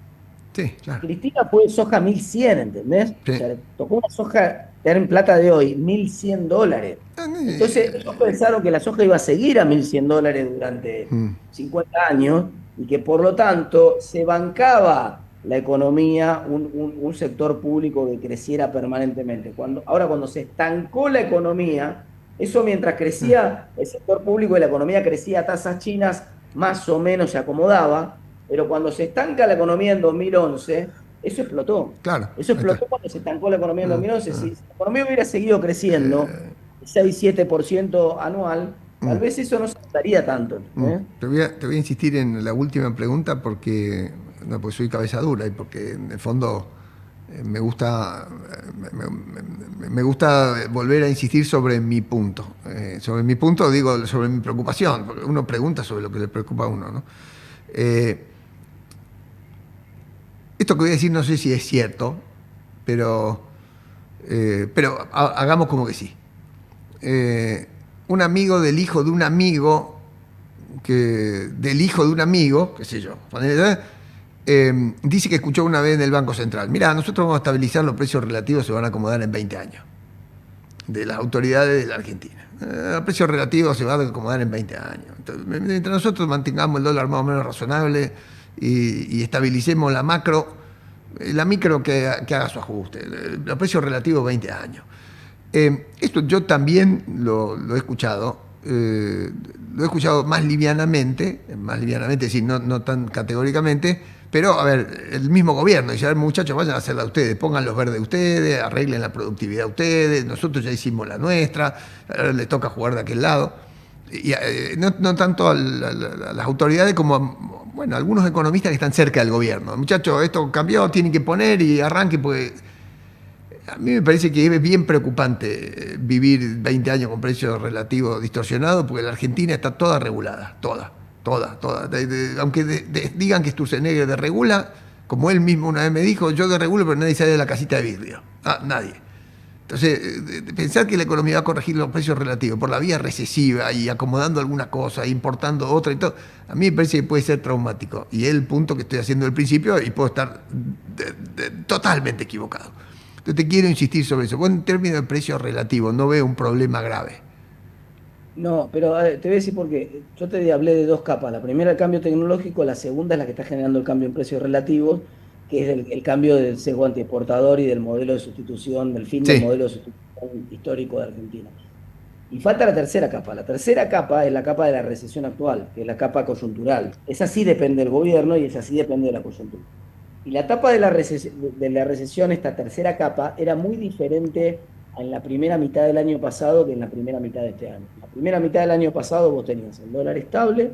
Sí, claro. Cristina fue soja 1100, ¿entendés? O Sí. sea, tocó una soja, en plata de hoy, $1.100. Entonces, ellos pensaron que la soja iba a seguir a $1.100 durante Mm, 50 años y que por lo tanto se bancaba la economía, un sector público que creciera permanentemente. Ahora, cuando se estancó la economía, eso mientras mm, crecía el sector público y la economía crecía a tasas chinas, más o menos se acomodaba, pero cuando se estanca la economía en 2011, eso explotó. claro, Eso ahí está. explotó cuando se estancó la economía en Ah, 2011. Si ah. la economía hubiera seguido creciendo, 6-7% anual, tal Mm. vez eso no se notaría tanto. ¿Eh? Te voy a insistir en la última pregunta porque no porque soy cabeza dura y porque en el fondo me gusta, me gusta volver a insistir sobre mi punto. Sobre mi punto digo, sobre mi preocupación, porque uno pregunta sobre lo que le preocupa a uno, ¿no? Eh, Esto que voy a decir no sé si es cierto, pero hagamos como que sí. Un amigo del hijo de un amigo, del hijo de un amigo, qué sé yo, dice que escuchó una vez en el Banco Central: mirá, nosotros vamos a estabilizar los precios relativos, se van a acomodar en 20 años, de las autoridades de la Argentina. Los precios relativos se van a acomodar en 20 años. Entonces, mientras nosotros mantengamos el dólar más o menos razonable y estabilicemos la micro que haga su ajuste. Los precios relativos 20 años. Esto yo también lo he escuchado. Lo he escuchado más livianamente, es decir, no tan categóricamente, pero a ver, el mismo gobierno dice: a ver, muchachos, vayan a hacerla ustedes, pongan los verdes ustedes, arreglen la productividad ustedes, nosotros ya hicimos la nuestra, ahora les toca jugar de aquel lado. Y no tanto a las autoridades como, bueno, algunos economistas que están cerca del gobierno. Muchachos, esto cambió, tienen que poner y arranque, porque a mí me parece que es bien preocupante vivir 20 años con precios relativos distorsionados, porque la Argentina está toda regulada, toda. Aunque digan que Sturzenegger desregula, como él mismo una vez me dijo: yo desregulo, pero nadie sale de la casita de vidrio. Nadie. Entonces, pensar que la economía va a corregir los precios relativos por la vía recesiva y acomodando alguna cosa, importando otra y todo, a mí me parece que puede ser traumático. Y es el punto que estoy haciendo al principio y puedo estar totalmente equivocado. Entonces, te quiero insistir sobre eso. Bueno, en términos de precios relativos, no veo un problema grave. No, pero a ver, te voy a decir por qué. Yo te hablé de dos capas. La primera, el cambio tecnológico; la segunda es la que está generando el cambio en precios relativos, que es el cambio del sesgo antiexportador y del modelo de sustitución, del fin del Sí, modelo de sustitución histórico de Argentina. Y falta la tercera capa. La tercera capa es la capa de la recesión actual, que es la capa coyuntural. Esa sí depende del gobierno y esa sí depende de la coyuntura. Y la etapa de la recesión, esta tercera capa, era muy diferente en la primera mitad del año pasado que en la primera mitad de este año. En la primera mitad del año pasado vos tenías el dólar estable,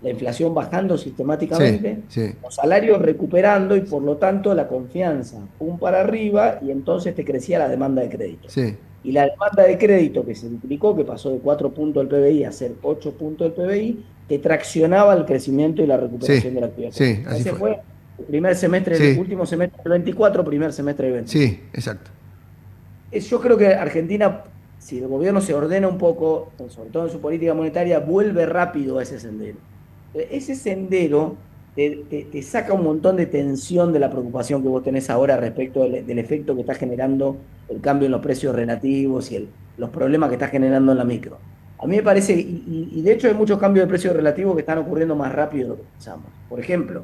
la inflación bajando sí, sistemáticamente, sí, los salarios recuperando y por lo tanto la confianza pum para arriba, y entonces te crecía la demanda de crédito. sí, Y la demanda de crédito que se duplicó, que pasó de 4 puntos del PBI a ser 8 puntos del PBI, te traccionaba el crecimiento y la recuperación sí, de la actividad sí, económica. así Ese fue. fue el primer semestre, el Sí, último semestre del 24, primer semestre del 25. sí, exacto. Yo creo que Argentina, si el gobierno se ordena un poco, sobre todo en su política monetaria, vuelve rápido a ese sendero. Ese sendero te saca un montón de tensión de la preocupación que vos tenés ahora respecto del efecto que está generando el cambio en los precios relativos y los problemas que está generando en la micro. A mí me parece, y de hecho hay muchos cambios de precios relativos que están ocurriendo más rápido de lo que pensamos. Por ejemplo,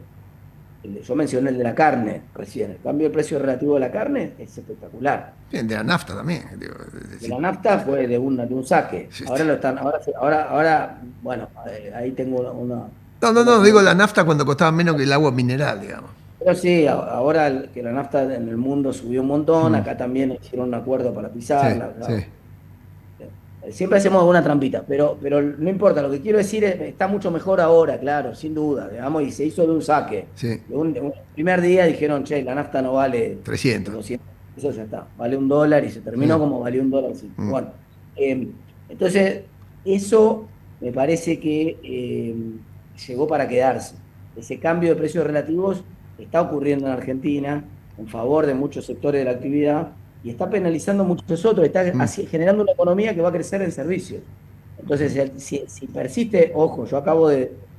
yo mencioné el de la carne recién. El cambio de precio relativo de la carne es espectacular. Bien, de la nafta también. Digo, es De decir, la nafta fue de un saque. Ahora lo están, ahora, bueno, ahí tengo no, digo la nafta cuando costaba menos que el agua mineral, digamos. pero sí, ahora que la nafta en el mundo subió un montón, Mm, acá también hicieron un acuerdo para sí, pisarla. sí, Claro. Siempre hacemos alguna trampita, pero no importa. Lo que quiero decir es, está mucho mejor ahora, claro, sin duda, digamos, y se hizo de un saque. sí, De un primer día dijeron: che, la nafta no vale 300. 200, eso ya está, vale $1, y se terminó Sí, como valió $1. Sí. mm, Bueno, entonces, eso me parece que llegó para quedarse. Ese cambio de precios relativos está ocurriendo en Argentina en favor de muchos sectores de la actividad y está penalizando a muchos otros, está mm, generando una economía que va a crecer en servicios. Entonces, si persiste, ojo, yo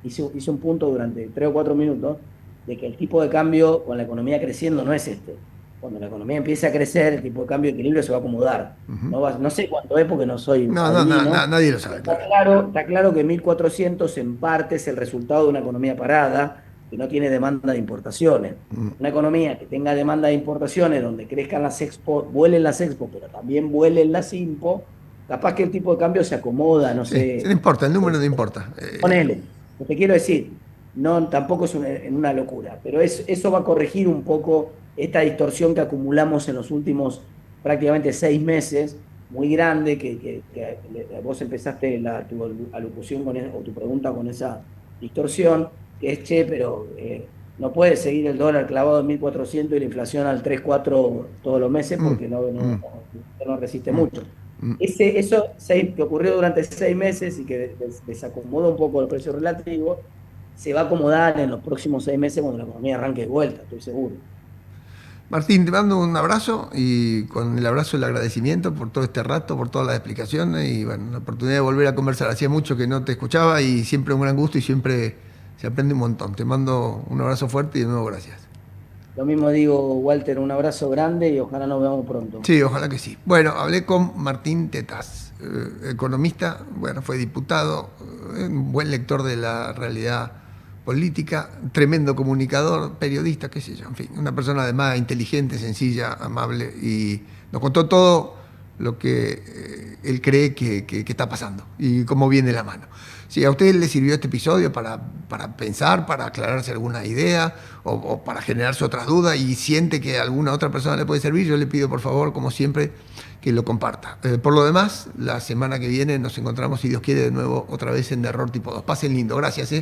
hice un punto durante 3 o 4 minutos de que el tipo de cambio con la economía creciendo no es este. Cuando la economía empiece a crecer, el tipo de cambio de equilibrio se va a acomodar. ujú. No sé cuánto es porque no soy No, adivino. nadie lo sabe, claro. Está claro que 1400 en parte es el resultado de una economía parada que no tiene demanda de importaciones. Mm, Una economía que tenga demanda de importaciones, donde crezcan las expo, vuelen las expo, pero también vuelen las impo, capaz que el tipo de cambio se acomoda, no sí, no sé. importa, el número no importa. Ponele. Lo que quiero decir, no, tampoco es en una locura, pero eso va a corregir un poco esta distorsión que acumulamos en los últimos prácticamente 6 meses, muy grande, que vos empezaste tu alocución o tu pregunta con esa distorsión, que es: che, pero no puede seguir el dólar clavado en 1.400 y la inflación al 3 4 todos los meses Mm, porque mm, no resiste mm, mucho. mm. Que ocurrió durante 6 meses y que desacomoda un poco el precio relativo, se va a acomodar en los próximos 6 meses cuando la economía arranque de vuelta, estoy seguro. Martín, te mando un abrazo y con el abrazo el agradecimiento por todo este rato, por todas las explicaciones y bueno, la oportunidad de volver a conversar. Hacía mucho que no te escuchaba y siempre un gran gusto y siempre se aprende un montón. Te mando un abrazo fuerte y de nuevo gracias. Lo mismo digo, Walter, un abrazo grande y ojalá nos veamos pronto. Sí, ojalá que sí. Bueno, hablé con Martín Tetaz, economista, bueno, fue diputado, un buen lector de la realidad política, tremendo comunicador, periodista, qué sé yo, en fin, una persona además inteligente, sencilla, amable y nos contó todo lo que él cree que está pasando y cómo viene la mano. Si a usted le sirvió este episodio para pensar, para aclararse alguna idea o para generarse otras dudas y siente que a alguna otra persona le puede servir, yo le pido por favor, como siempre, que lo comparta. Por lo demás, la semana que viene nos encontramos, si Dios quiere, de nuevo otra vez en Error Tipo 2. Pasen lindo, gracias.